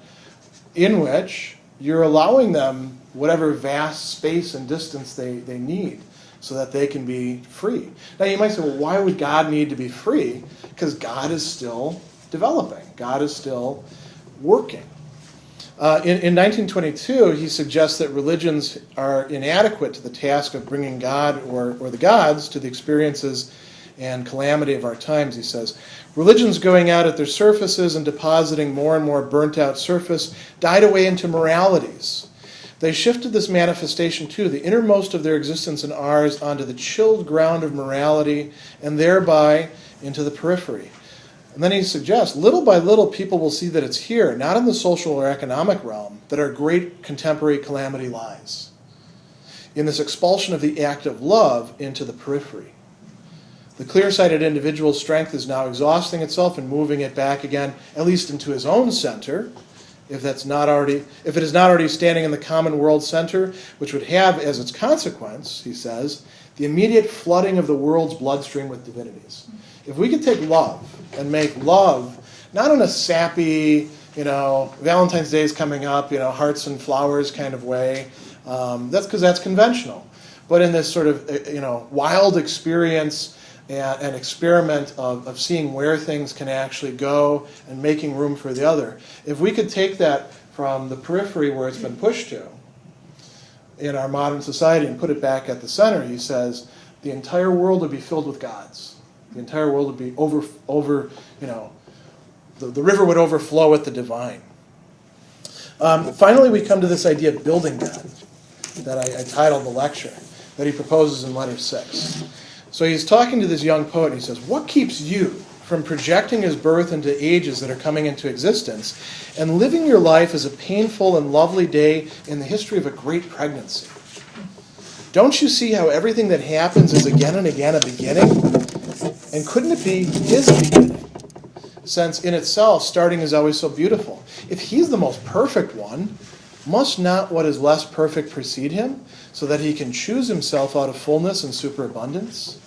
in which you're allowing them whatever vast space and distance they need so that they can be free. Now you might say, well, why would God need to be free? Because God is still developing. God is still working. In 1922, he suggests that religions are inadequate to the task of bringing God or the gods to the experiences and calamity of our times, he says. Religions going out at their surfaces and depositing more and more burnt-out surface died away into moralities. They shifted this manifestation, too, the innermost of their existence and ours, onto the chilled ground of morality and thereby into the periphery. And then he suggests, little by little, people will see that it's here, not in the social or economic realm, that our great contemporary calamity lies. In this expulsion of the act of love into the periphery. The clear-sighted individual's strength is now exhausting itself and moving it back again, at least into his own center, if it is not already standing in the common world center, which would have as its consequence, he says, the immediate flooding of the world's bloodstream with divinities. If we could take love and make love not in a sappy, Valentine's Day is coming up, hearts and flowers kind of way, that's because that's conventional, but in this sort of, wild experience and experiment of seeing where things can actually go and making room for the other. If we could take that from the periphery where it's been pushed to in our modern society and put it back at the center, he says, the entire world would be filled with gods. The entire world would be the river would overflow with the divine. Finally, we come to this idea of building God that I titled the lecture, that he proposes in letter 6. So he's talking to this young poet, and he says, what keeps you from projecting his birth into ages that are coming into existence and living your life as a painful and lovely day in the history of a great pregnancy? Don't you see how everything that happens is again and again a beginning? And couldn't it be his beginning? Since in itself, starting is always so beautiful. If he's the most perfect one, must not what is less perfect precede him, so that he can choose himself out of fullness and superabundance?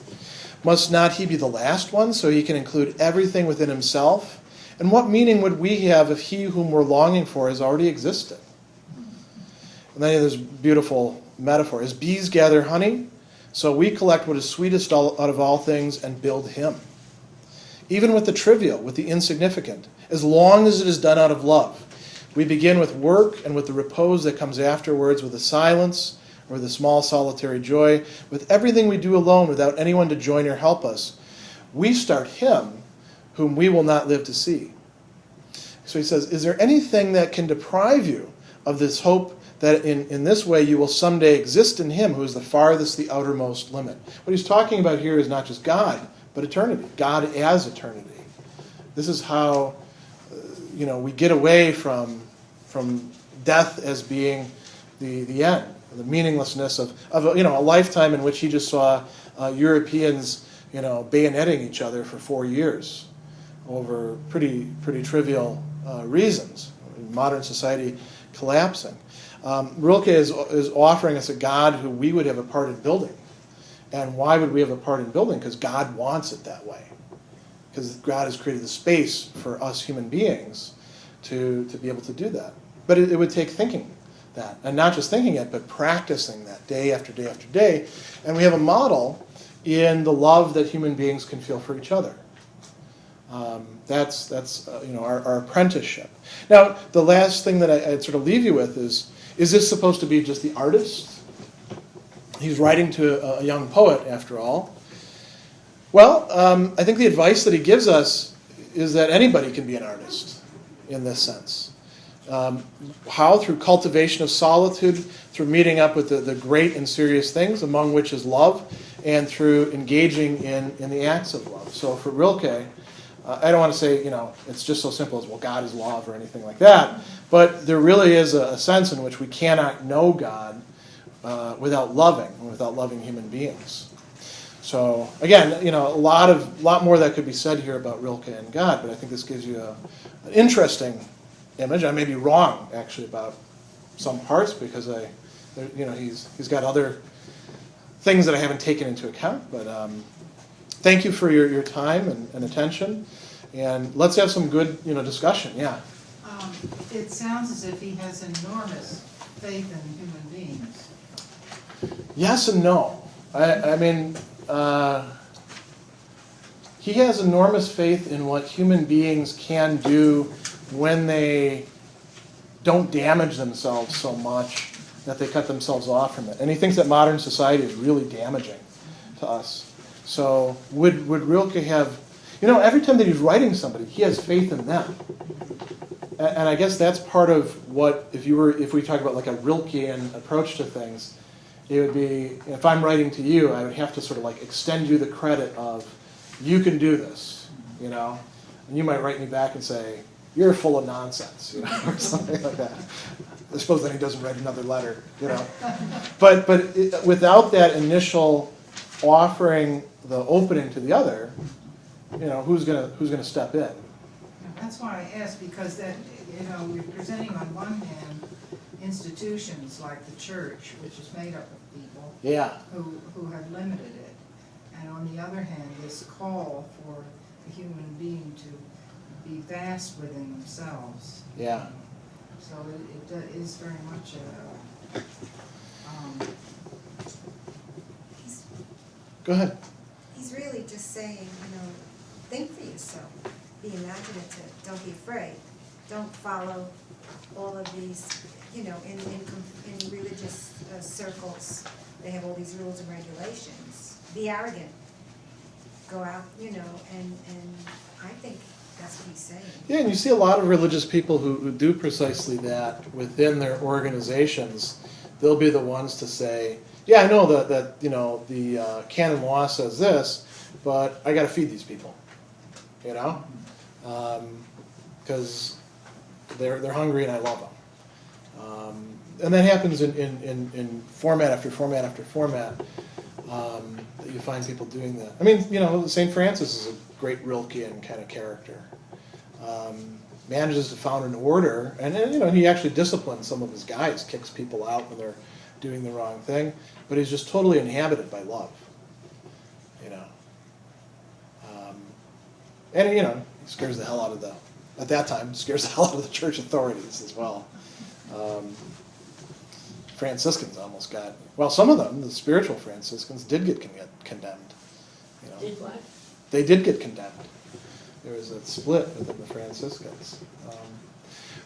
Must not he be the last one, so he can include everything within himself? And what meaning would we have if he whom we're longing for has already existed? And then there's a beautiful metaphor. As bees gather honey, so we collect what is sweetest out of all things and build him. Even with the trivial, with the insignificant, as long as it is done out of love. We begin with work and with the repose that comes afterwards, with the silence or the small solitary joy, with everything we do alone without anyone to join or help us. We start him whom we will not live to see. So he says, is there anything that can deprive you of this hope that in this way you will someday exist in him who is the farthest, the outermost limit? What he's talking about here is not just God, but eternity. God as eternity. This is how we get away from death as being the end, the meaninglessness of a lifetime in which he just saw Europeans bayoneting each other for 4 years over pretty trivial reasons. Modern society collapsing. Rilke is offering us a God who we would have a part in building. And why would we have a part in building? Because God wants it that way. Because God has created the space for us human beings to be able to do that. But it would take thinking that. And not just thinking it, but practicing that day after day after day. And we have a model in the love that human beings can feel for each other. That's our apprenticeship. Now, the last thing that I'd sort of leave you with is this supposed to be just the artist? He's writing to a young poet, after all. Well, I think the advice that he gives us is that anybody can be an artist in this sense. How? Through cultivation of solitude, through meeting up with the great and serious things, among which is love, and through engaging in the acts of love. So for Rilke, I don't want to say, it's just so simple as, well, God is love or anything like that, but there really is a sense in which we cannot know God without loving human beings. So again, a lot more that could be said here about Rilke and God, but I think this gives you an interesting image. I may be wrong actually about some parts because he's got other things that I haven't taken into account. But thank you for your time and attention, and let's have some good discussion. Yeah. It sounds as if he has enormous faith in human beings. Yes and no. I mean, he has enormous faith in what human beings can do when they don't damage themselves so much that they cut themselves off from it. And he thinks that modern society is really damaging to us. So would Rilke have, every time that he's writing somebody, he has faith in them. And I guess that's part of what, if we talk about like a Rilkean approach to things, it would be, if I'm writing to you, I would have to sort of like extend you the credit of, you can do this, and you might write me back and say, you're full of nonsense, or something like that. I suppose then he doesn't write another letter, But without that initial offering the opening to the other, who's gonna step in? That's why I asked, because that we're presenting on one hand institutions like the church, which is made up of people who have limited it, and on the other hand, this call for the human being to be vast within themselves. Yeah. So it is very much Go ahead. He's really just saying, think for yourself, be imaginative, don't be afraid, don't follow all of these, in religious circles, they have all these rules and regulations. Be arrogant, go out, and I think that's what he's saying. Yeah, and you see a lot of religious people who do precisely that within their organizations. They'll be the ones to say, yeah, I know that the canon law says this, but I got to feed these people, because they're hungry and I love them. And that happens in format after format after format, that you find people doing that. I mean, St. Francis is a great Rilkean kind of character. Manages to found an order, and he actually disciplines some of his guys, kicks people out when they're doing the wrong thing, but he's just totally inhabited by love. And he scares the hell out of at that time, scares the hell out of the church authorities as well. Franciscans almost got, some of them, the spiritual Franciscans, did get condemned. Did what? They did get condemned. There was a split within the Franciscans.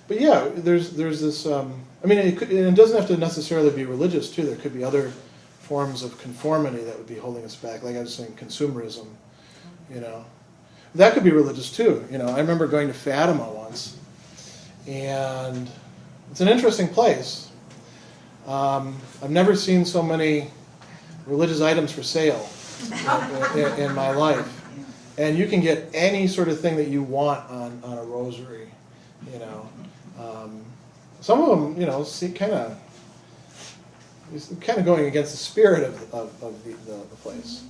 But yeah, there's this, it doesn't have to necessarily be religious too. There could be other forms of conformity that would be holding us back. Like I was saying, consumerism, That could be religious too. I remember going to Fatima once, And it's an interesting place. I've never seen so many religious items for sale in my life. And you can get any sort of thing that you want on a rosary, you know. Some of them, you know, kind of going against the spirit of the place,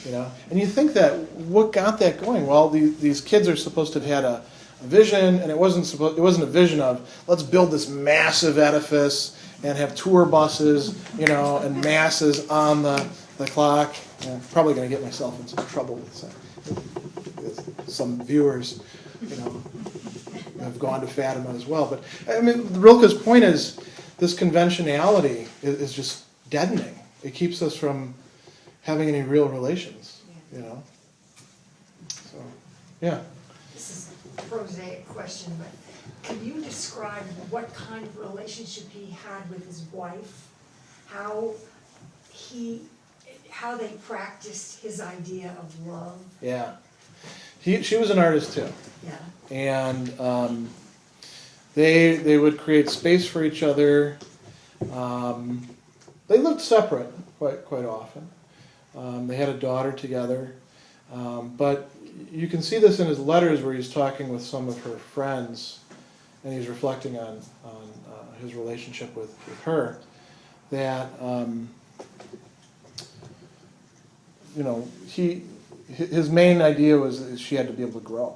you know. And you think that what got that going? Well, these kids are supposed to have had a vision, and it wasn't a vision of let's build this massive edifice and have tour buses, you know, and masses on the clock. I'm probably going to get myself in some trouble with some viewers, you know, have gone to Fatima as well. But I mean, Rilke's point is this conventionality is just deadening. It keeps us from having any real relations, you know. So, yeah. This is a prosaic question, but could you describe what kind of relationship he had with his wife? How they practiced his idea of love? Yeah. She was an artist too. Yeah. And they would create space for each other. They lived separate quite often. They had a daughter together. But you can see this in his letters where he's talking with some of her friends and he's reflecting on his relationship with her. That, you know, his main idea was she had to be able to grow.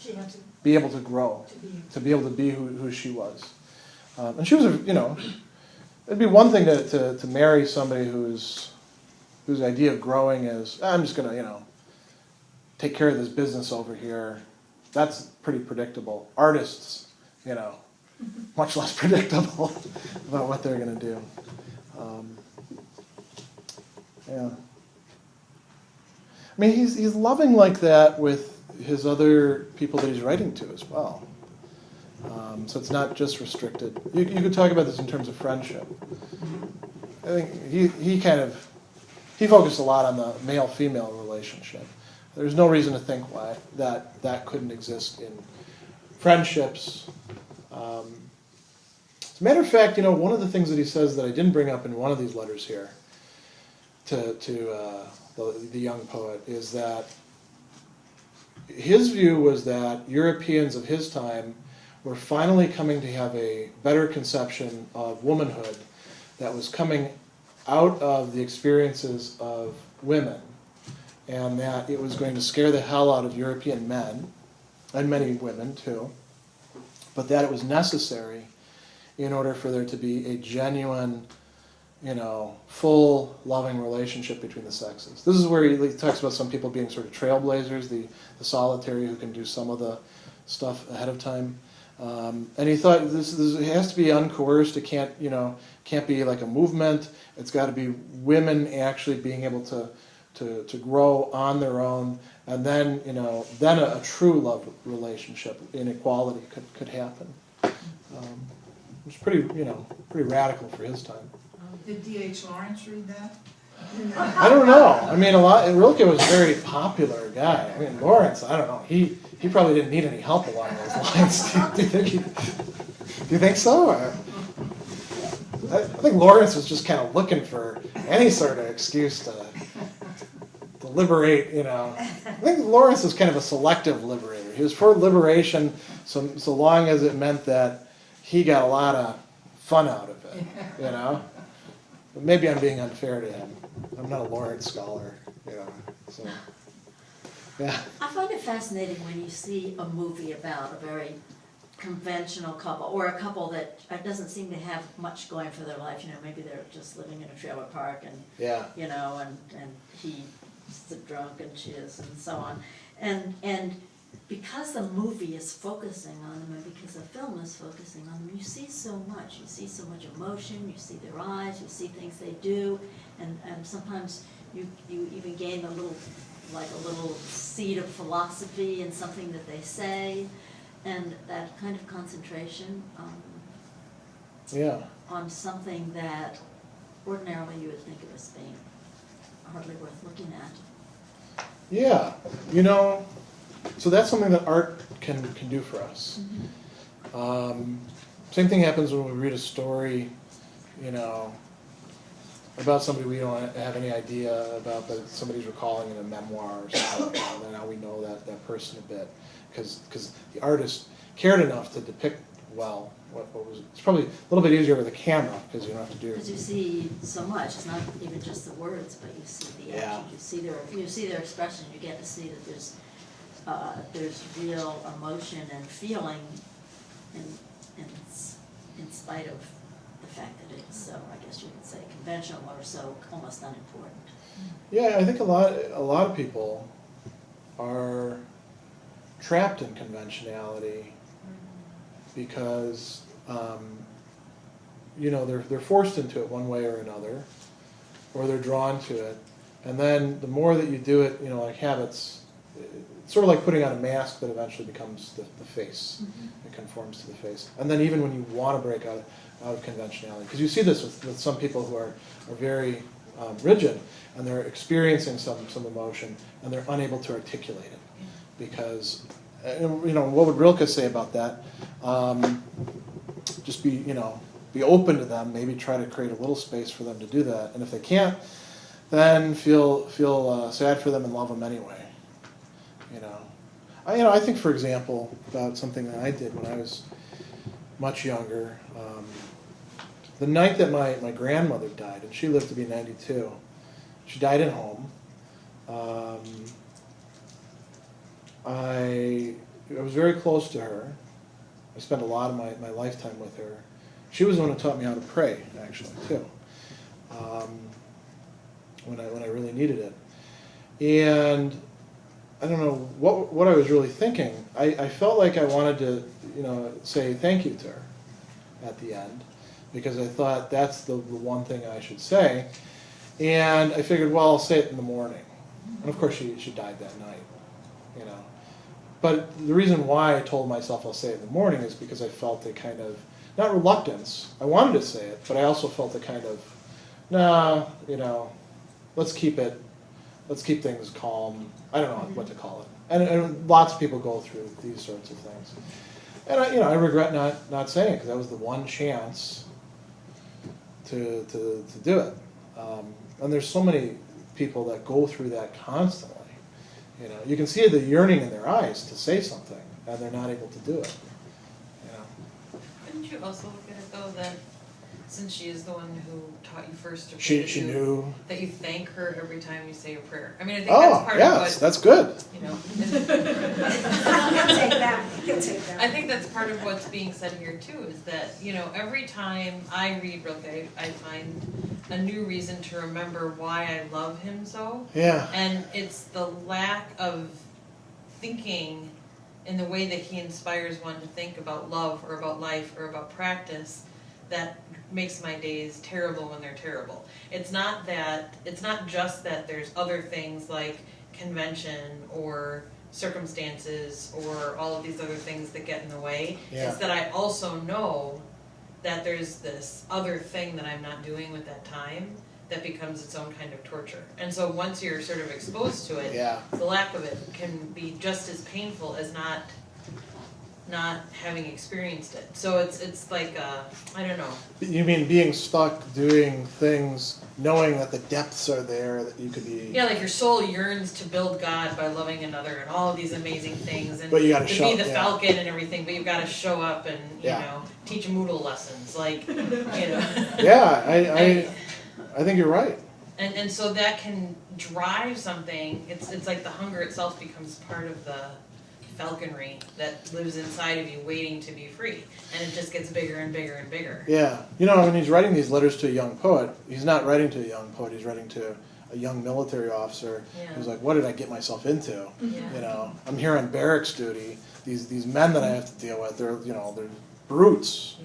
She had to be able to grow, to be able to be who she was. And she was, you know, it'd be one thing to marry somebody whose idea of growing is, I'm just going to, you know, take care of this business over here. That's pretty predictable. Artists, you know, much less predictable about what they're going to do. Yeah. I mean, he's loving like that with his other people that he's writing to as well. So it's not just restricted. You could talk about this in terms of friendship. I think he focused a lot on the male-female relationship. There's no reason to think why that couldn't exist in friendships. As a matter of fact, you know, one of the things that he says that I didn't bring up in one of these letters here to the young poet is that his view was that Europeans of his time were finally coming to have a better conception of womanhood that was coming out of the experiences of women, and that it was going to scare the hell out of European men, and many women too, but that it was necessary in order for there to be a genuine, you know, full, loving relationship between the sexes. This is where he talks about some people being sort of trailblazers, the solitary who can do some of the stuff ahead of time. And he thought this has to be uncoerced. It can't be like a movement. It's got to be women actually being able to grow on their own, and then a true love relationship, inequality could happen. It's pretty radical for his time. Did D.H. Lawrence read that? I don't know. I mean, Rilke was a very popular guy. I mean, Lawrence, I don't know. He probably didn't need any help along those lines. Do you think so? I think Lawrence was just kind of looking for any sort of excuse to liberate, you know. I think Lawrence was kind of a selective liberator. He was for liberation so long as it meant that he got a lot of fun out of it, you know. But maybe I'm being unfair to him. I'm not a Lawrence scholar, you know. So, yeah. I find it fascinating when you see a movie about a very conventional couple, or a couple that doesn't seem to have much going for their life. You know, maybe they're just living in a trailer park, and you know, and he's a drunk and she is, and so on, and because the movie is focusing on them, and because the film is focusing on them, you see so much. You see so much emotion, you see their eyes, you see things they do, and sometimes you even gain a little seed of philosophy in something that they say, and that kind of concentration on something that ordinarily you would think of as being hardly worth looking at. Yeah, you know, so that's something that art can do for us. Same thing happens when we read a story, about somebody we don't have any idea about, but somebody's recalling in a memoir or something like that, and now we know that person a bit, because the artist cared enough to depict well what was. It's probably a little bit easier with a camera, because you don't have to do. Because you see so much. It's not even just the words, but you see the action. You see their expression. You get to see that there's real emotion and feeling, in spite of the fact that it's so, I guess you could say, conventional or so almost unimportant. Yeah, I think a lot of people are trapped in conventionality because they're forced into it one way or another, or they're drawn to it, and then the more that you do it, like habits, it's sort of like putting on a mask that eventually becomes the face. It conforms to the face, and then even when you want to break out of conventionality, because you see this with some people who are very rigid, and they're experiencing some emotion, and they're unable to articulate it, because what would Rilke say about that? Just be open to them. Maybe try to create a little space for them to do that, and if they can't, then feel sad for them and love them anyway. I think, for example, about something that I did when I was much younger. The night that my grandmother died, and she lived to be 92, she died at home. I was very close to her. I spent a lot of my lifetime with her. She was the one who taught me how to pray, actually, too, when I really needed it. And I don't know what I was really thinking. I felt like I wanted to, say thank you to her at the end, because I thought that's the one thing I should say. And I figured, well, I'll say it in the morning. And of course, she died that night, But the reason why I told myself I'll say it in the morning is because I felt a kind of, not reluctance, I wanted to say it, but I also felt a kind of, let's keep things calm. I don't know what to call it. And lots of people go through these sorts of things. And I regret not saying it, because that was the one chance to do it. And there's so many people that go through that constantly. You can see the yearning in their eyes to say something, and they're not able to do it. Couldn't you also look at it though that since she is the one who taught you first to pray, she knew that you thank her every time you say a prayer? I mean, I think that's part of what, that's good. He'll take that. I think that's part of what's being said here too, is that, every time I read Rilke, I find a new reason to remember why I love him so. Yeah. And it's the lack of thinking in the way that he inspires one to think about love or about life or about practice that makes my days terrible when they're terrible. It's not just that there's other things like convention or circumstances or all of these other things that get in the way. Yeah. It's that I also know that there's this other thing that I'm not doing with that time that becomes its own kind of torture. And so once you're sort of exposed to it, the lack of it can be just as painful as not having experienced it. So it's like, I don't know. You mean being stuck doing things, knowing that the depths are there, that you could be... Yeah, like your soul yearns to build God by loving another and all of these amazing things, and but you gotta to be the falcon and everything, but you've got to show up and, teach Moodle lessons, Yeah, I think you're right. And so that can drive something. It's like the hunger itself becomes part of the falconry that lives inside of you waiting to be free, and it just gets bigger and bigger and bigger. Yeah, when he's writing these letters to a young poet, he's not writing to a young poet, he's writing to a young military officer who's like, what did I get myself into? I'm here on barracks duty, these men that I have to deal with, they're brutes.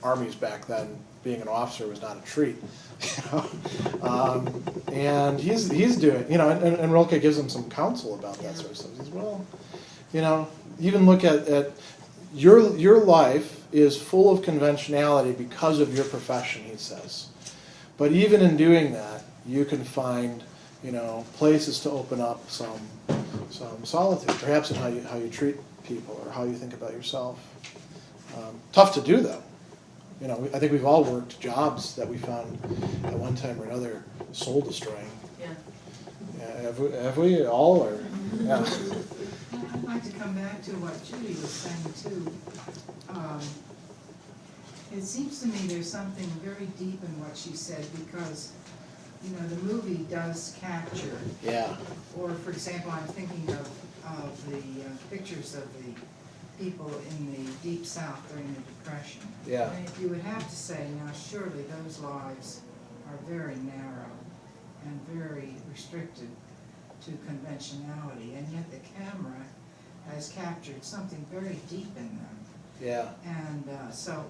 Armies back then, being an officer was not a treat. And he's doing, and Rilke gives him some counsel about that sort of stuff. He says, well, even look at your life is full of conventionality because of your profession, he says. But even in doing that, you can find, places to open up some solitude, perhaps in how you treat people or how you think about yourself. Tough to do, though. You know, I think we've all worked jobs that we found at one time or another soul destroying. Yeah. Have we all? Or yeah. I'd like to come back to what Judy was saying too. It seems to me there's something very deep in what she said because, you know, the movie does capture. Yeah. Or, for example, I'm thinking of the pictures of the people in the Deep South during the Depression. Yeah. You would have to say, now surely those lives are very narrow and very restricted to conventionality, and yet the camera has captured something very deep in them. Yeah. And so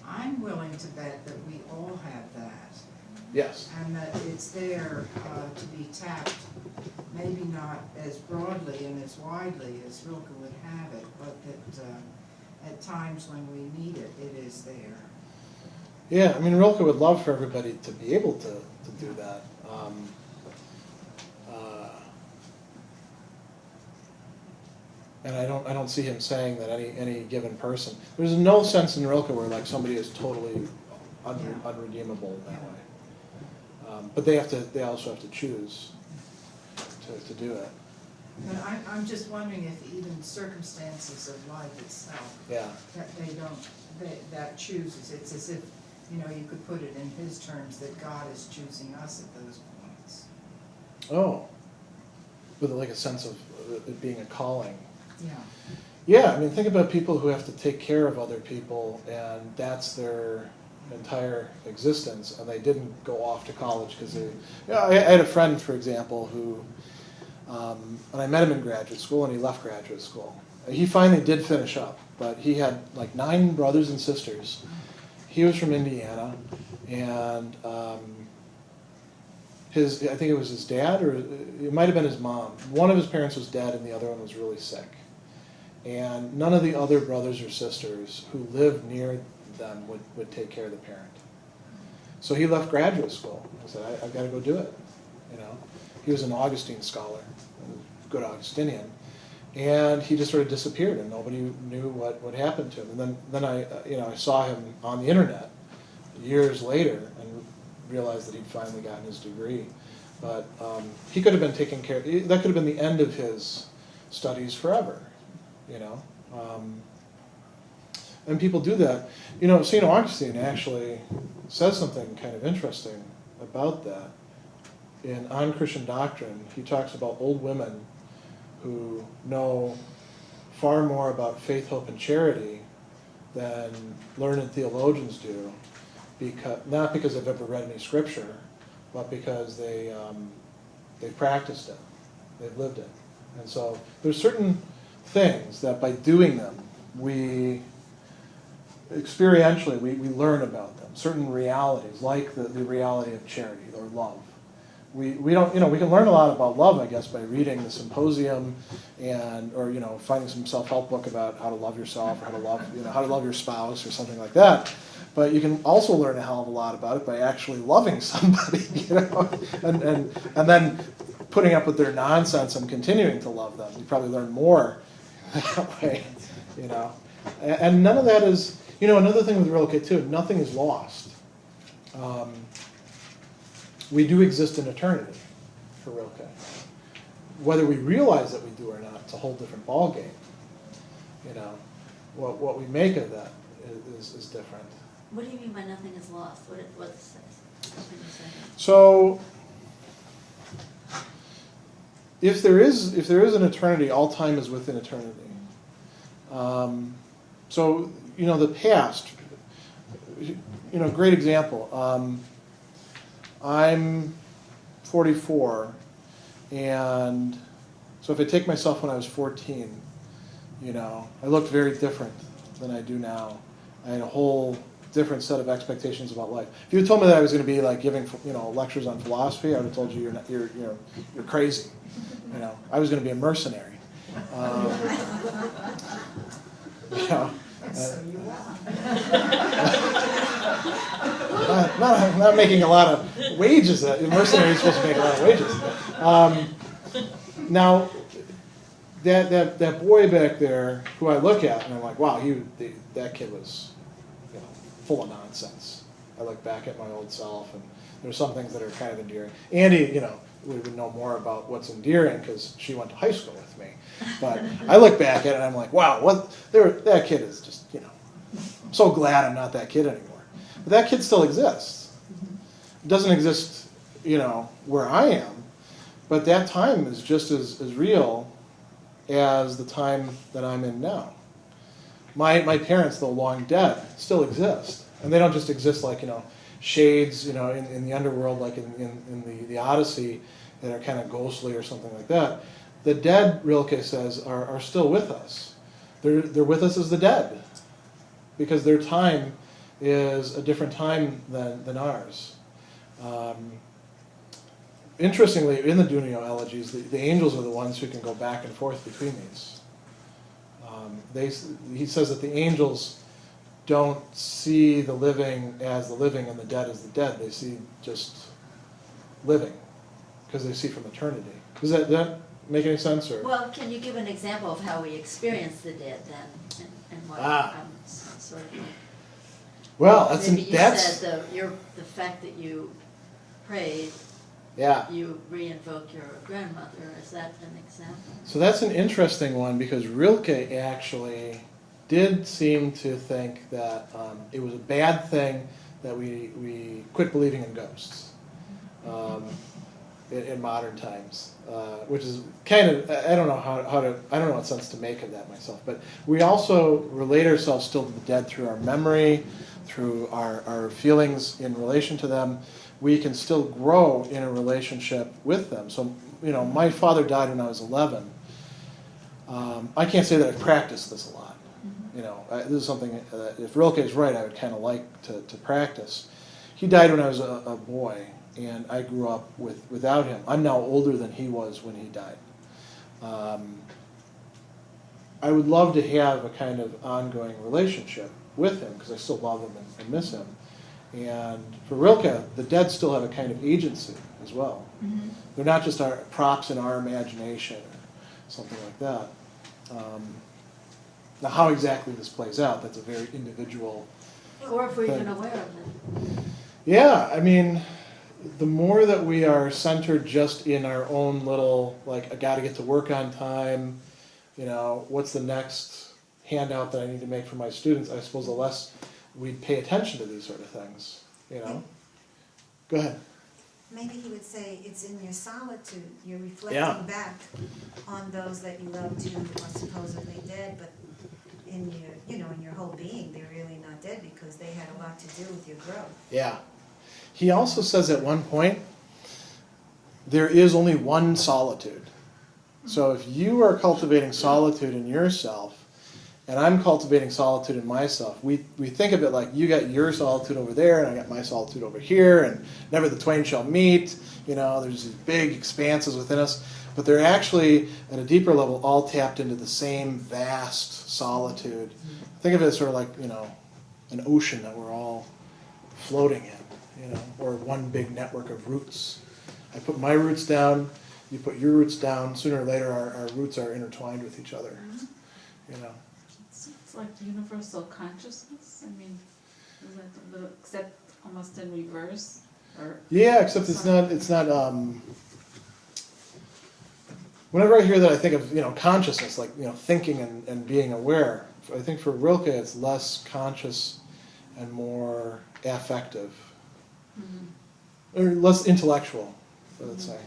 I'm willing to bet that we all have that. Yes. And that it's there to be tapped, maybe not as broadly and as widely as Rilke would have it, but that at times when we need it, it is there. Yeah, I mean, Rilke would love for everybody to be able to do that. And I don't see him saying that any given person. There's no sense in Rilke where like somebody is totally unredeemable that way. But they also have to choose to do it. And I'm just wondering if even circumstances of life itself, that chooses. It's as if, you know, you could put it in his terms that God is choosing us at those points. Oh, with like a sense of it being a calling. Yeah. Yeah, I mean, think about people who have to take care of other people, and that's their entire existence, and they didn't go off to college because they. You know, I had a friend, for example, who, and I met him in graduate school, and he left graduate school. He finally did finish up, but he had like 9 brothers and sisters. He was from Indiana, and I think it was his dad, or it might have been his mom. One of his parents was dead, and the other one was really sick. And none of the other brothers or sisters who lived near them would take care of the parent. So he left graduate school. He said, I've got to go do it. You know, he was an Augustine scholar, a good Augustinian, and he just sort of disappeared, and nobody knew what happened to him. And then I saw him on the internet years later and realized that he'd finally gotten his degree. But he could have been taken care of. That could have been the end of his studies forever. You know, and people do that. You know, St. Augustine actually says something kind of interesting about that. In On Christian Doctrine, he talks about old women who know far more about faith, hope, and charity than learned theologians do, not because they've ever read any scripture, but because they've practiced it, they've lived it. And so there's certain things that by doing them, we experientially we learn about them. Certain realities, like the reality of charity or love. We don't, you know, we can learn a lot about love, I guess, by reading the Symposium or finding some self-help book about how to love yourself or how to love your spouse or something like that. But you can also learn a hell of a lot about it by actually loving somebody, and then putting up with their nonsense and continuing to love them. You probably learn more that way, And none of that is, another thing with Rilke too, nothing is lost. We do exist in eternity for Rilke. Whether we realize that we do or not, it's a whole different ballgame. What we make of that is different. What do you mean by nothing is lost? What it says? So, if there is an eternity, all time is within eternity. So, the past. Great example. I'm 44, and so if I take myself when I was 14, I looked very different than I do now. I had a whole different set of expectations about life. If you had told me that I was going to be like giving, lectures on philosophy, I would have told you you're crazy. I was going to be a mercenary. So you not making a lot of wages. Mercenaries are supposed to make a lot of wages. Now, that boy back there who I look at and I'm like, wow, that kid was, full of nonsense. I look back at my old self, and there's some things that are kind of endearing. Andy, we would know more about what's endearing because she went to high school with me. But I look back at it and I'm like, wow, that kid is just, I'm so glad I'm not that kid anymore. But that kid still exists. It doesn't exist, where I am, but that time is just as real as the time that I'm in now. My parents, though long dead, still exist. And they don't just exist like, shades, in the underworld, like in the Odyssey, that are kind of ghostly or something like that. The dead, Rilke says, are still with us. They're with us as the dead, because their time is a different time than ours. Interestingly, in the Dunio elegies, the angels are the ones who can go back and forth between these. He says that the angels don't see the living as the living and the dead as the dead. They see just living, because they see from eternity. Does that make any sense? Or? Well, can you give an example of how we experience the dead then, and what sort of? Well, maybe you said the fact that you prayed. Yeah. You re-invoke your grandmother. Is that an example? So that's an interesting one, because Rilke actually did seem to think that it was a bad thing that we quit believing in ghosts in modern times, which is kind of, I don't know I don't know what sense to make of that myself. But we also relate ourselves still to the dead through our memory, through our feelings in relation to them. We can still grow in a relationship with them. So, my father died when I was 11. I can't say that I've practiced this a lot. This is something that, if Rilke is right, I would kind of like to practice. He died when I was a boy, and I grew up without him. I'm now older than he was when he died. I would love to have a kind of ongoing relationship with him, because I still love him and miss him. And for Rilke, the dead still have a kind of agency as well. Mm-hmm. They're not just our props in our imagination or something like that. Now, how exactly this plays out, that's a very individual Or if we're thing. even aware of it. Yeah, I mean, the more that we are centered just in our own little, like, I got to get to work on time, what's the next handout that I need to make for my students, I suppose the less we'd pay attention to these sort of things, Go ahead. Maybe he would say it's in your solitude, you're reflecting back on those that you loved who are supposedly dead, but in your whole being, they're really not dead because they had a lot to do with your growth. Yeah. He also says at one point, there is only one solitude. So if you are cultivating solitude in yourself, and I'm cultivating solitude in myself, we think of it like you got your solitude over there, and I got my solitude over here, and never the twain shall meet. There's these big expanses within us, but they're actually, at a deeper level, all tapped into the same vast solitude. Think of it as sort of like, an ocean that we're all floating in, or one big network of roots. I put my roots down, you put your roots down. Sooner or later, our roots are intertwined with each other. It's like universal consciousness. I mean, is that except almost in reverse? Or yeah, except it's not. Whenever I hear that, I think of consciousness, like thinking and being aware. I think for Rilke, it's less conscious and more affective, or less intellectual, let's say,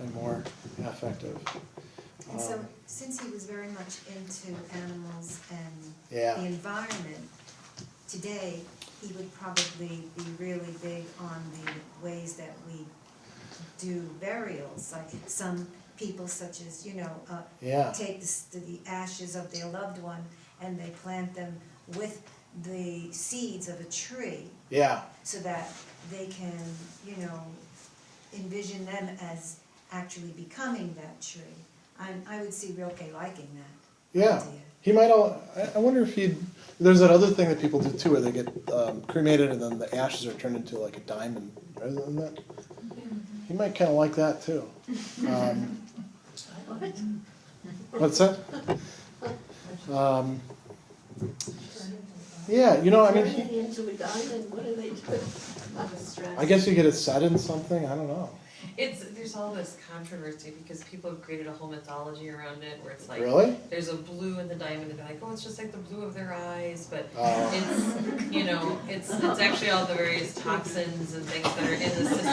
and more affective. And so, since he was very much into animals and Yeah. the environment, today he would probably be really big on the ways that we do burials. Like some people, such as take the ashes of their loved one and they plant them with the seeds of a tree. Yeah. So that they can, envision them as actually becoming that tree. I would see Rilke liking that. Yeah. idea. He might I wonder if there's that other thing that people do too, where they get cremated and then the ashes are turned into like a diamond, rather than that. He might kind of like that too. What? What's that? Yeah, you know, I mean, Into a island, what do they do? I guess you get it set in something, I don't know. There's all this controversy because people have created a whole mythology around it where it's like, Really? there's a blue in the diamond, and they're like, oh, it's just like the blue of their eyes, but Oh. it's, you know, it's actually all the various toxins and things that are in the system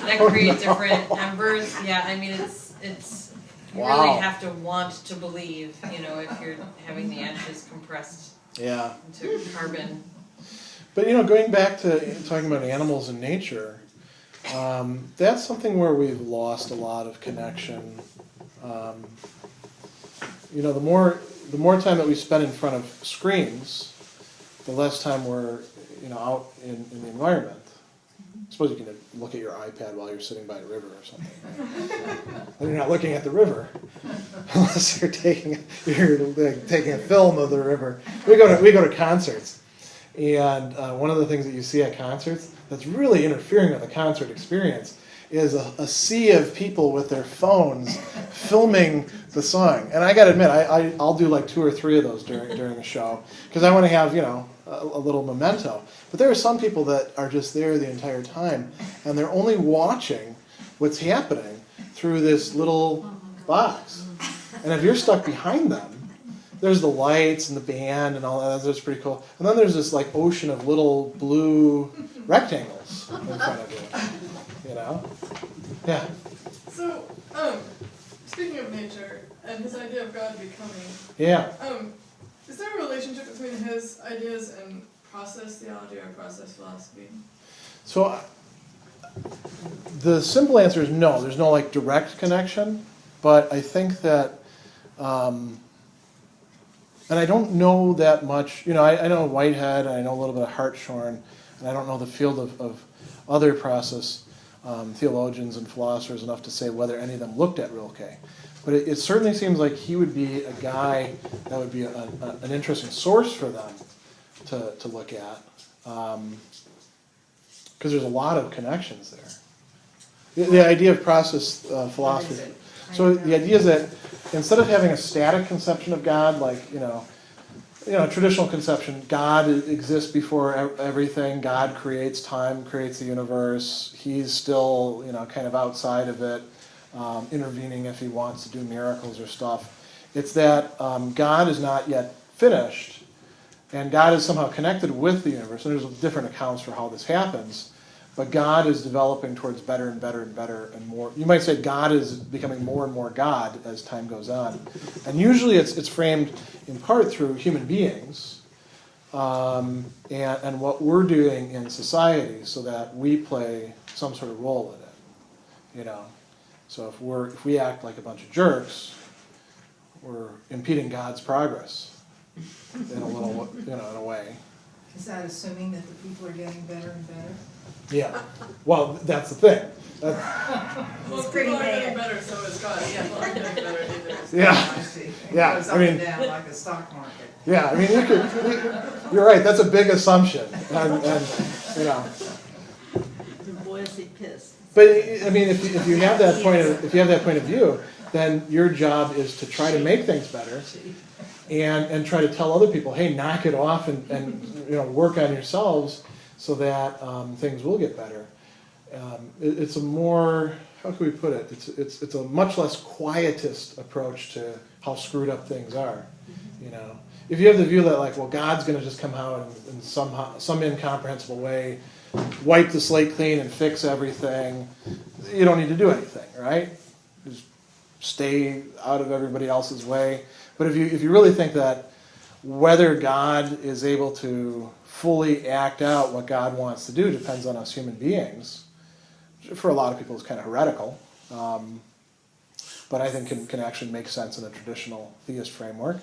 that create different embers. Yeah, I mean, it's you Wow. really have to want to believe, you know, if you're having the ashes compressed Yeah. into carbon. But you know, going back to talking about animals and nature, that's something where we've lost a lot of connection. You know, the more time that we spend in front of screens, the less time we're, you know, out in the environment. I suppose you can look at your iPad while you're sitting by a river or something. And you're not looking at the river unless you're taking a film of the river. We go to concerts, and one of the things that you see at concerts that's really interfering with the concert experience is a sea of people with their phones filming the song. And I got to admit, I'll do like 2 or 3 of those during the show because I want to have, you know, a little memento. But there are some people that are just there the entire time, and they're only watching what's happening through this little box. And if you're stuck behind them, there's the lights and the band and all that. That's pretty cool. And then there's this like ocean of little blue rectangles in front of you. You know? Yeah. So, speaking of nature and his idea of God becoming, Yeah. is there a relationship between his ideas and process theology or process philosophy? So the simple answer is no. There's no like direct connection, but I think that, and I don't know that much. You know, I know Whitehead, and I know a little bit of Hartshorne, and I don't know the field of other process theologians and philosophers enough to say whether any of them looked at Rilke. But it certainly seems like he would be a guy that would be an interesting source for them to look at, because there's a lot of connections there. The idea of process philosophy. So the idea is that instead of having a static conception of God, like traditional conception, God exists before everything. God creates time, creates the universe. He's still kind of outside of it, intervening if he wants to do miracles or stuff. It's that God is not yet finished, and God is somehow connected with the universe. And there's different accounts for how this happens. But God is developing towards better and better and better and more. You might say God is becoming more and more God as time goes on. And usually it's framed in part through human beings and what we're doing in society so that we play some sort of role in it. So if we act like a bunch of jerks, we're impeding God's progress in a way. Is that assuming that the people are getting better and better? Yeah. Well, that's the thing. Well, It's pretty people are getting bad. better, so is God. Yeah, people aren't getting better either. Yeah. I see. It Yeah, goes I up mean- and down like the stock market. Yeah, I mean, you're right. That's a big assumption, and The boy is he pissed. But I mean, if you have that point of view, then your job is to try to make things better, and try to tell other people, hey, knock it off, and work on yourselves so that things will get better. It's a more, how can we put it? It's a much less quietist approach to how screwed up things are. If you have the view that like, well, God's going to just come out and in some incomprehensible way wipe the slate clean and fix everything, you don't need to do anything, right? Just stay out of everybody else's way. But if you really think that whether God is able to fully act out what God wants to do depends on us human beings, for a lot of people it's kind of heretical, but I think can actually make sense in a traditional theist framework,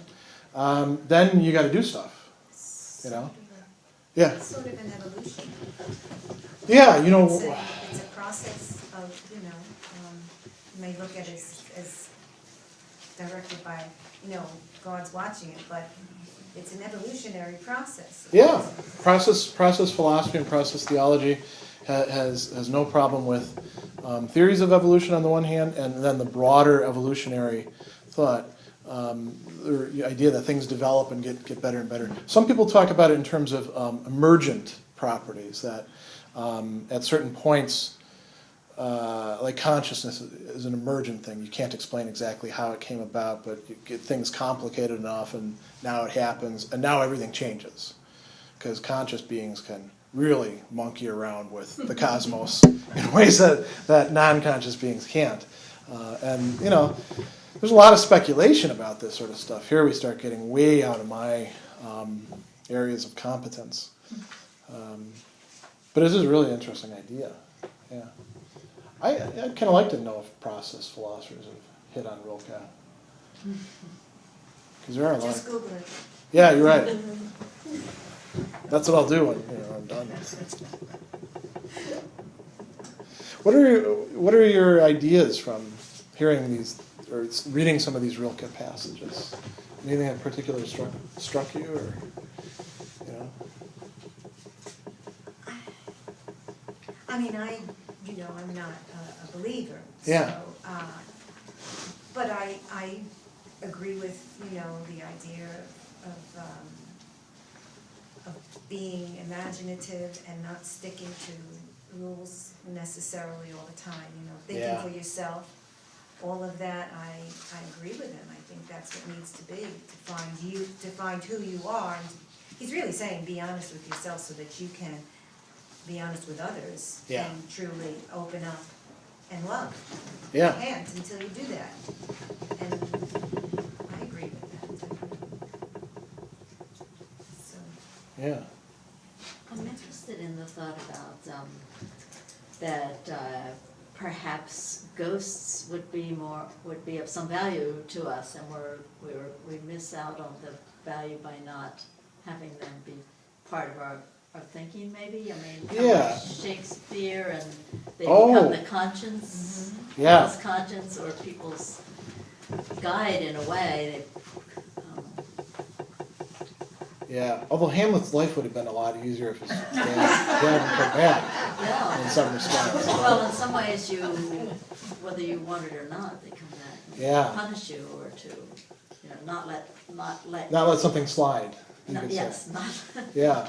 then you got to do stuff, Yeah. It's sort of an evolution. Yeah, It's a process of, you may look at it as directed by, God's watching it, but it's an evolutionary process. Yeah, process philosophy and process theology has no problem with theories of evolution on the one hand, and then the broader evolutionary thought, the idea that things develop and get better and better. Some people talk about it in terms of emergent properties, that at certain points, like consciousness is an emergent thing. You can't explain exactly how it came about, but you get things complicated enough, and now it happens, and now everything changes. Because conscious beings can really monkey around with the cosmos in ways that non-conscious beings can't. And, there's a lot of speculation about this sort of stuff. Here we start getting way out of my areas of competence. But it is a really interesting idea. Yeah. I'd kind of like to know if process philosophers have hit on Rilke. Because there are a lot. Just Google it. Yeah, you're right. That's what I'll do when I'm done. What are your ideas from hearing these or reading some of these Rilke passages? Anything in particular struck you, or I mean, I'm not a believer. Yeah. So, but I agree with, the idea of being imaginative and not sticking to rules necessarily all the time, thinking for yourself. All of that, I agree with him. I think that's what needs to be, to find who you are. And he's really saying be honest with yourself so that you can be honest with others and truly open up and love. Yeah. Hands until you do that. And I agree with that. So. Yeah. I'm interested in the thought about that perhaps ghosts would be of some value to us, and we miss out on the value by not having them be part of our thinking, maybe. I mean, kind of like Shakespeare, and they become the conscience, people's conscience, or people's guide in a way. Although Hamlet's life would have been a lot easier if his dad hadn't come back in some respects. Well, in some ways, whether you want it or not, they come back and punish you, or to, not let something slide. Yeah.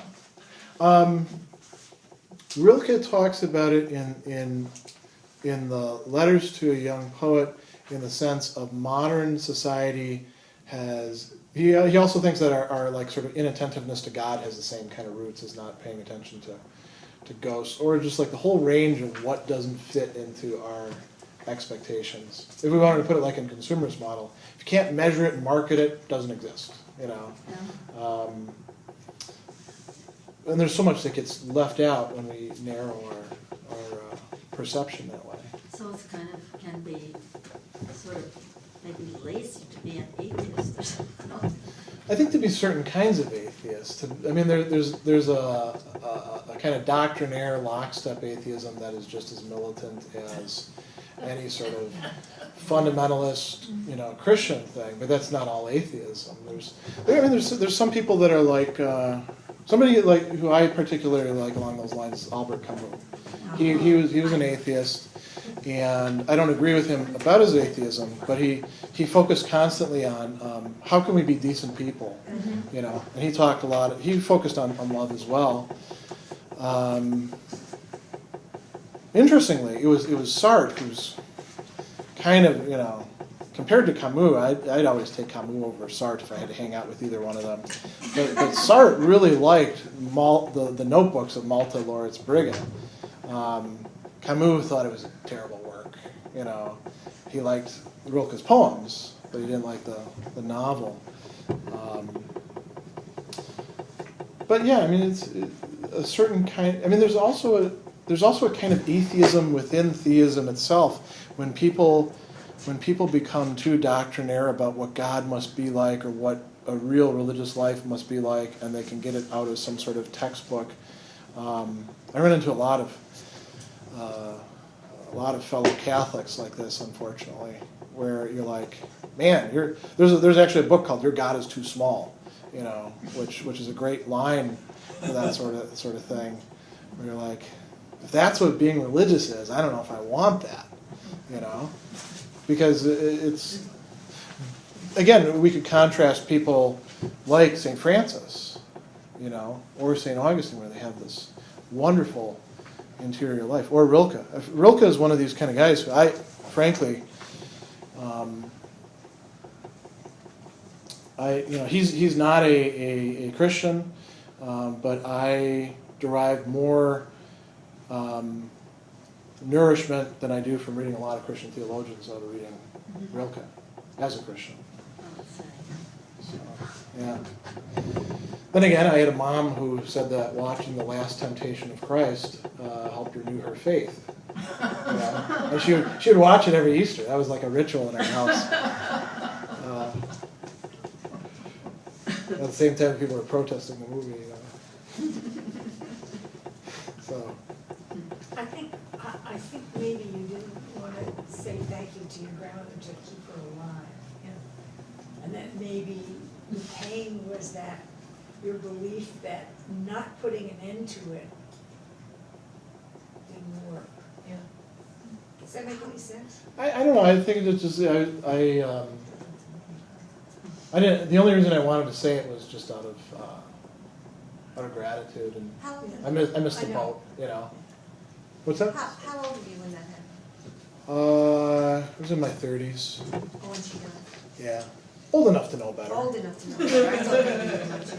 Rilke talks about it in the Letters to a Young Poet, in the sense of modern society has. He also thinks that our like sort of inattentiveness to God has the same kind of roots as not paying attention to ghosts, or just like the whole range of what doesn't fit into our expectations. If we wanted to put it like in consumerist model, if you can't measure it and market it, it doesn't exist. And there's so much that gets left out when we narrow our perception that way. So it's can be sort of maybe lazy to be an atheist or something. I think to be certain kinds of atheists. There's a kind of doctrinaire lockstep atheism that is just as militant as any sort of fundamentalist, Christian thing. But that's not all atheism. There's some people that are like somebody like who I particularly like along those lines is Albert Camus. He was an atheist. And I don't agree with him about his atheism, but he focused constantly on how can we be decent people, And he talked a lot. He focused on love as well. Interestingly, it was Sartre who's kind of compared to Camus. I'd always take Camus over Sartre if I had to hang out with either one of them. But Sartre really liked the notebooks of Malta Loritz Briggen. Camus thought it was a terrible work. He liked Rilke's poems, but he didn't like the novel. But yeah, it's a certain kind. There's also a kind of atheism within theism itself. When people become too doctrinaire about what God must be like or what a real religious life must be like, and they can get it out of some sort of textbook. I run into a lot of fellow Catholics like this, unfortunately, where you're like, man, there's actually a book called "Your God Is Too Small," which is a great line for that sort of thing, where you're like, if that's what being religious is, I don't know if I want that, you know, because it's, again, we could contrast people like St. Francis, you know, or St. Augustine, where they have this wonderful interior life, or Rilke. Rilke is one of these kind of guys who frankly, he's not a Christian, but I derive more nourishment than I do from reading a lot of Christian theologians out of reading Rilke as a Christian. So, yeah. Then again, I had a mom who said that watching The Last Temptation of Christ helped renew her faith. Yeah. And she would watch it every Easter. That was like a ritual in our house. At the same time, people were protesting the movie. You know. So. I think maybe you didn't want to say thank you to your grandmother to keep her alive. Yeah. And that maybe the pain was that your belief that not putting an end to it didn't work. Yeah. Does that make any sense? I don't know. I think it's just I didn't. The only reason I wanted to say it was just out of gratitude, and How old I missed the boat. You know. What's that? How old were you when that happened? I was in my 30s. Oh, when she died? Yeah. Old enough to know better. Old enough to know better. I thought maybe you were much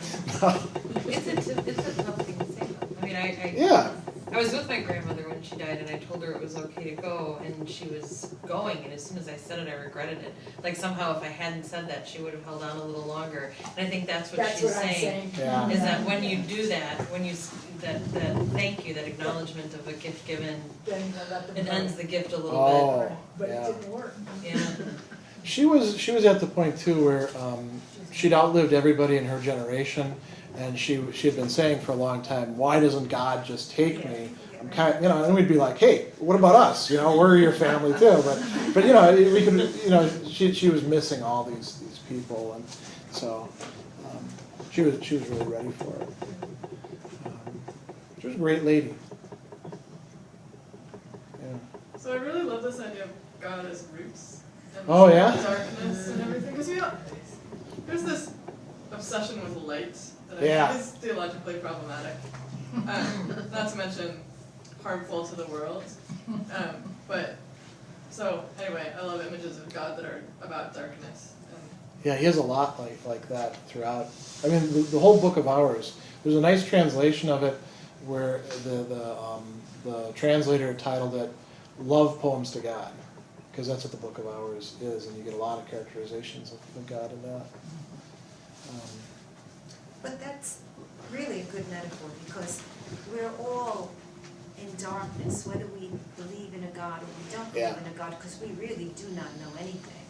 younger. It's a tough thing to say. I mean, Yeah. I was with my grandmother when she died, and I told her it was okay to go, and she was going, and as soon as I said it, I regretted it. Like, somehow, if I hadn't said that, she would have held on a little longer. And I think that's what she's saying. Yeah. Is that when you do that, when you, that thank you, that acknowledgement of a gift given, Then you let them it go. ends the gift a little Oh, But yeah. it didn't work. bit. Yeah. She was at the point too where she'd outlived everybody in her generation, and she had been saying for a long time, "Why doesn't God just take me?" I'm kind of, and we'd be like, "Hey, what about us? We're your family too." But we could, she was missing all these people, and so she was really ready for it. She was a great lady. Yeah. So I really love this idea of God as roots. And Oh, yeah? darkness and everything. Because there's this obsession with light that I Yeah. think is theologically problematic. Not to mention harmful to the world. But so anyway, I love images of God that are about darkness. Yeah, he has a lot like that throughout. I mean, the whole Book of Hours. There's a nice translation of it where the translator titled it "Love Poems to God," because that's what the Book of Hours is, and you get a lot of characterizations of God in that. But that's really a good metaphor, because we're all in darkness, whether we believe in a God or we don't believe Yeah. in a God, because we really do not know anything.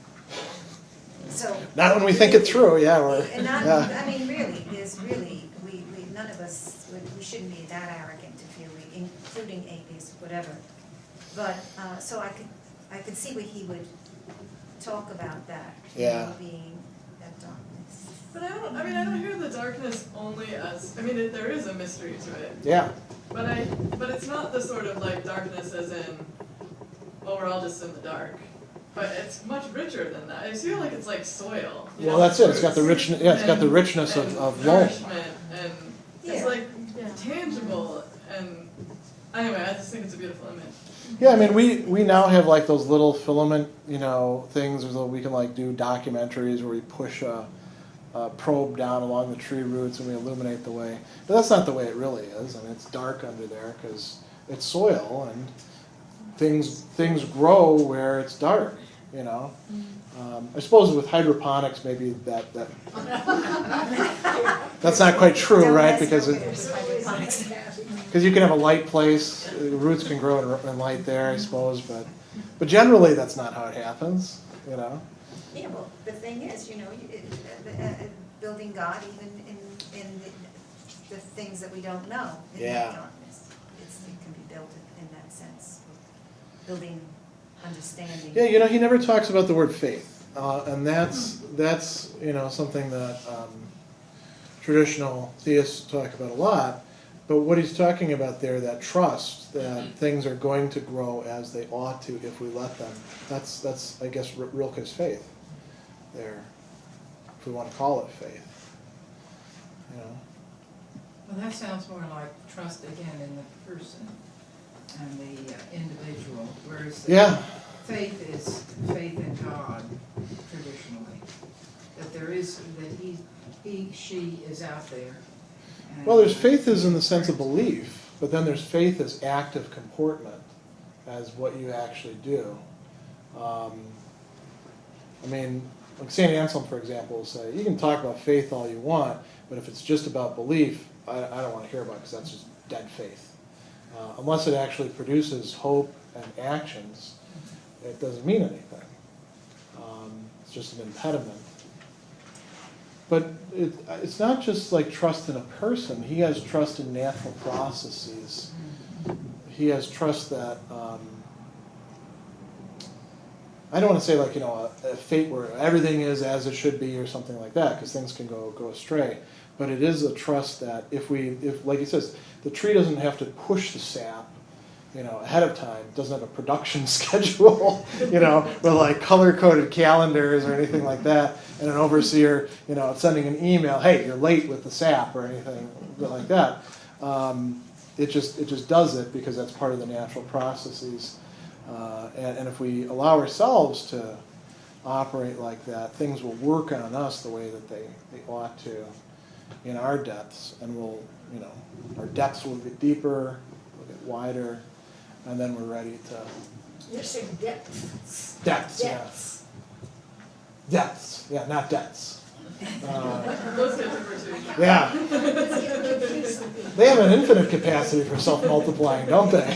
So Not when we think it through, yeah. and not, Yeah. I mean, really, there's really, we none of us, we shouldn't be that arrogant to feel including atheists, whatever. But, so I could see where he would talk about that, Yeah. being that darkness. But I don't hear the darkness only as, there is a mystery to it. Yeah. But it's not the sort of like darkness as in, oh, we're all just in the dark. But it's much richer than that. I feel like it's like soil. Well, that's it. It's got the richness. Yeah, it's got the richness of loam. nourishment, and it's like tangible. And anyway, I just think it's a beautiful image. Yeah, I mean, we now have like those little filament, things where we can like do documentaries where we push a probe down along the tree roots and we illuminate the way. But that's not the way it really is. I mean, it's dark under there because it's soil and things grow where it's dark. I suppose with hydroponics, maybe that's not quite true, right? Because you can have a light place, the roots can grow in light there, I suppose, but generally that's not how it happens, Yeah, well, the thing is, building God even in the things that we don't know, in that darkness. It can be built in that sense, building understanding. Yeah, he never talks about the word faith, and that's something that traditional theists talk about a lot. But what he's talking about there, that trust, that things are going to grow as they ought to if we let them, that's I guess, Rilke's faith there, if we want to call it faith. You know? Well, that sounds more like trust again in the person and the individual, whereas faith is faith in God, traditionally. That there is, that she is out there. Well, there's faith is in the sense of belief, but then there's faith as active comportment, as what you actually do. I mean, like St. Anselm, for example, will say, you can talk about faith all you want, but if it's just about belief, I don't want to hear about it because that's just dead faith. Unless it actually produces hope and actions, it doesn't mean anything. It's just an impediment. But it's not just like trust in a person. He has trust in natural processes. He has trust that, I don't want to say like, a fate where everything is as it should be or something like that, because things can go astray. But it is a trust that if like he says, the tree doesn't have to push the sap, ahead of time. It doesn't have a production schedule, with like color-coded calendars or anything like that, and an overseer, sending an email, hey, you're late with the sap or anything like that. It just does it because that's part of the natural processes. And if we allow ourselves to operate like that, things will work on us the way that they ought to in our depths, and our depths will get deeper, will get wider, and then we're ready to... You're saying depths. Depths, Depths. yeah. Depths, yeah, not debts. Those get different too. Yeah. They have an infinite capacity for self-multiplying, don't they?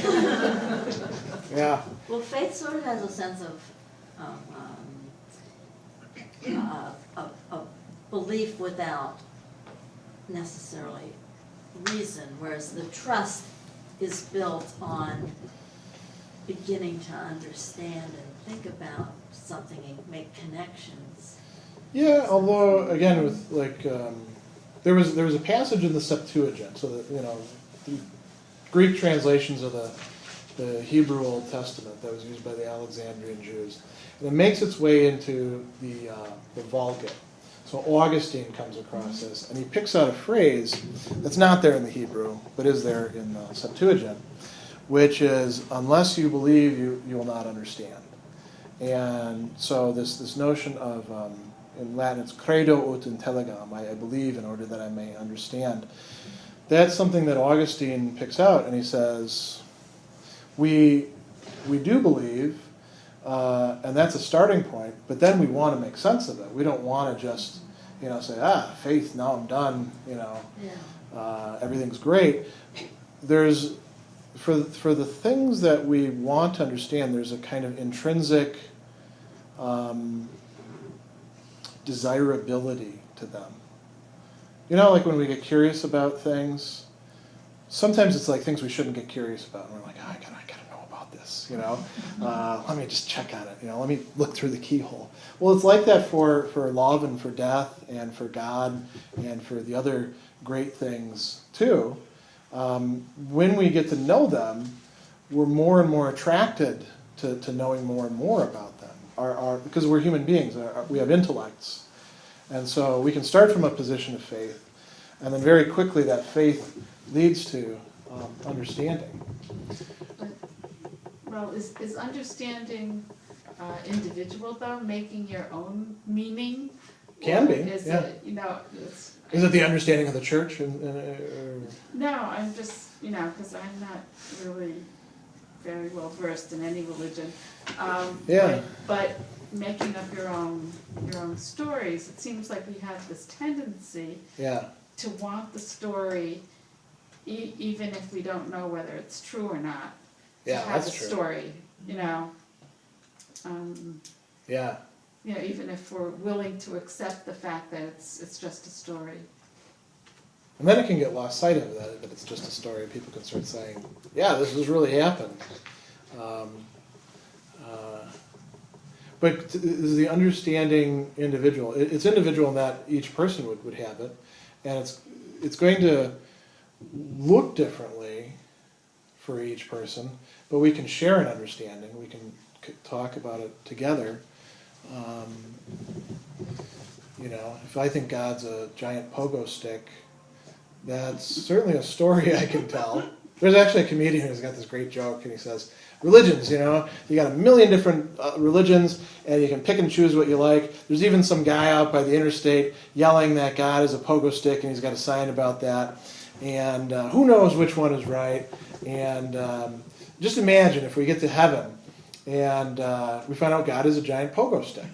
Yeah. Well, faith sort of has a sense of belief without necessarily reason, whereas the trust is built on beginning to understand and think about something and make connections. Yeah, although again, with like there was a passage in the Septuagint, so that the Greek translations of the Hebrew Old Testament that was used by the Alexandrian Jews, and it makes its way into the Vulgate. So Augustine comes across this, and he picks out a phrase that's not there in the Hebrew, but is there in the Septuagint, which is, unless you believe, you will not understand. And so this notion of, in Latin, it's credo ut intelligam, I believe in order that I may understand. That's something that Augustine picks out, and he says, we do believe, and that's a starting point, but then we want to make sense of it. We don't want to just, say, faith, now I'm done, everything's great. There's, for the things that we want to understand, there's a kind of intrinsic desirability to them. Like when we get curious about things, sometimes it's like things we shouldn't get curious about, and we're like, I gotta know about this, let me just check on it, let me look through the keyhole. Well, it's like that for love and for death and for God and for the other great things too. When we get to know them, we're more and more attracted to knowing more and more about them. Because we're human beings, we have intellects. And so we can start from a position of faith, and then very quickly that faith leads to understanding. Well, is understanding individual, though, making your own meaning? Can be, is yeah. It, Is it the understanding of the church? No, I'm just, because I'm not really very well versed in any religion. Yeah. But making up your own stories, it seems like we have this tendency to want the story, even if we don't know whether it's true or not. Yeah, to have that's a true. story, Yeah. Even if we're willing to accept the fact that it's just a story. And then it can get lost sight of that it's just a story. People can start saying, yeah, this has really happened. But is the understanding individual? It's individual in that each person would have it. And it's going to, look differently for each person, but we can share an understanding. We can talk about it together. You know, if I think God's a giant pogo stick, that's certainly a story I can tell. There's actually a comedian who's got this great joke, and he says, religions, you know, you got a million different religions, and you can pick and choose what you like. There's even some guy out by the interstate yelling that God is a pogo stick, and he's got a sign about that. And who knows which one is right. And just imagine if we get to heaven, and we find out God is a giant pogo stick.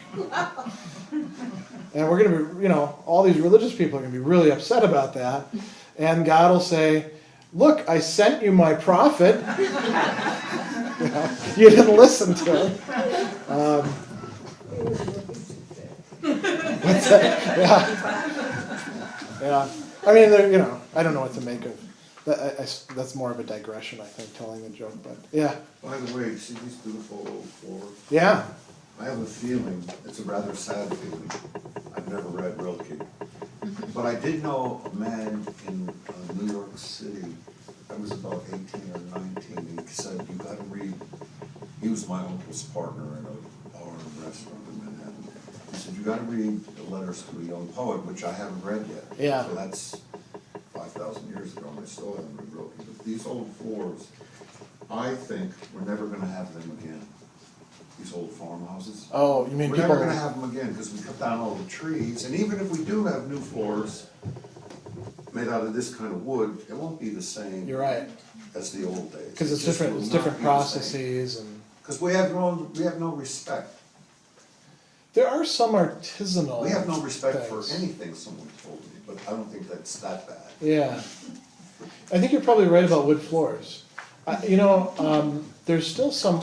And we're going to be, you know, all these religious people are going to be really upset about that. And God will say, look, I sent you my prophet. You know, you didn't listen to him. What's that? Yeah. I mean, you know, I don't know what to make of that. That's more of a digression, I think, telling the joke. But yeah. By the way, see these beautiful old floors? Yeah. I have a feeling, it's a rather sad feeling. I've never read Rilke. But I did know a man in New York City. I was about 18 or 19. He said, you got to read. He was my uncle's partner in a bar and restaurant in Manhattan. He said, you got to read the Letters to a Young Poet, which I haven't read yet. Yeah. So that's 5,000 years ago, and I still haven't read Rilke. But these old floors, I think we're never going to have them again. These old farmhouses. Oh, you mean we're people... never going to have them again because we cut down all the trees. And even if we do have new floors made out of this kind of wood, it won't be the same. You're right. As the old days. Because it's different. It's different processes and. Because we have no respect. There are some artisanal. We have no respect things. for anything someone told me, but I don't think that's that bad. Yeah, I think you're probably right about wood floors. You know, there's still some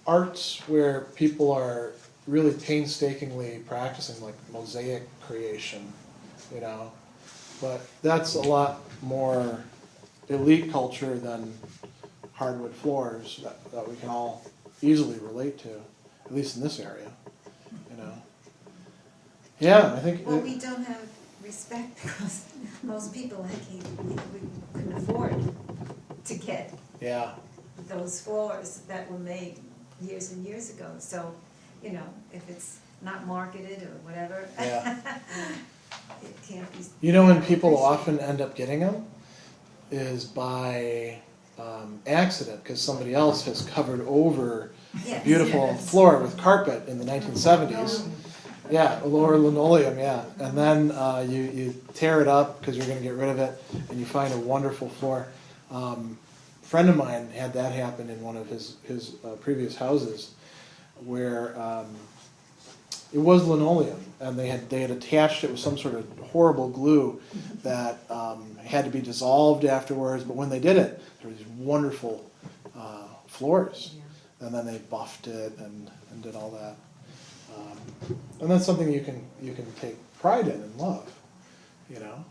arts where people are really painstakingly practicing, like mosaic creation, you know, but that's a lot more elite culture than hardwood floors that we can all easily relate to, at least in this area, you know. Yeah, I think... Well, we don't have respect because most people, like we couldn't afford to get those floors that were made years and years ago. So, you know, if it's not marketed or whatever, it can't be. You know, when people often end up getting them is by accident, because somebody else has covered over a beautiful floor with carpet in the 1970s. Yeah, or linoleum, yeah. And then you tear it up because you're going to get rid of it, and you find a wonderful floor. A friend of mine had that happen in one of his previous houses, where it was linoleum, and they had attached it with some sort of horrible glue that had to be dissolved afterwards. But when they did it, there were these wonderful floors, and then they buffed it and did all that. And that's something you can take pride in and love, you know,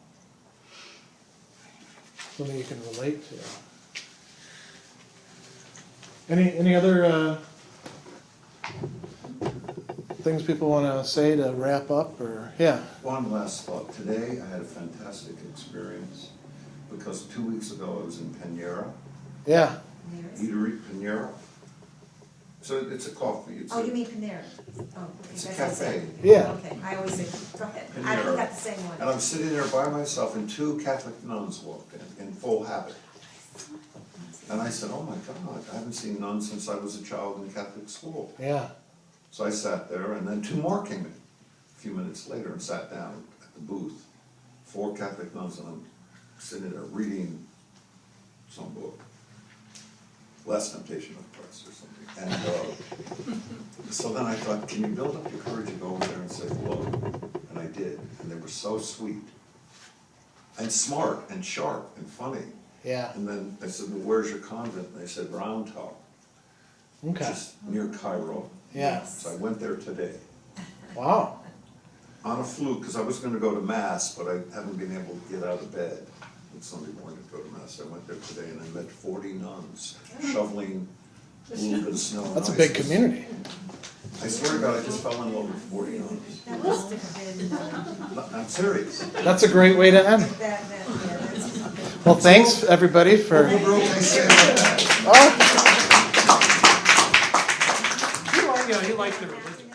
something you can relate to. Any other things people want to say to wrap up, or One last thought. Today I had a fantastic experience because 2 weeks ago I was in Panera. Yeah. Eatery Panera. So it's a coffee. You mean Panera? Oh, okay. It's a cafe. Yeah. Okay, I always say, go ahead. Panera. I don't got the same one. And I'm sitting there by myself, and two Catholic nuns walked in full habit. And I said, oh my God, I haven't seen nuns since I was a child in Catholic school. Yeah. So I sat there, and then two more came in a few minutes later and sat down at the booth. 4 Catholic nuns, and I'm sitting there reading some book. Last Temptation of Christ or something. And so then I thought, can you build up your courage to go over there and say hello? And I did. And they were so sweet. And smart and sharp and funny. Yeah. And then I said, well, where's your convent? And they said, Round Top. Okay. Just near Cairo. Yeah. So I went there today. Wow. On a fluke, because I was going to go to Mass, but I haven't been able to get out of bed on Sunday morning to go to Mass. I went there today and I met 40 nuns shoveling a little bit of snow. That's a big community. I swear to God, I just fell in love with 40 nuns. That must have been, I'm serious. That's a great way to end. Well, thanks everybody for. Uncle Brooke, they say that. Oh. He likes the religion.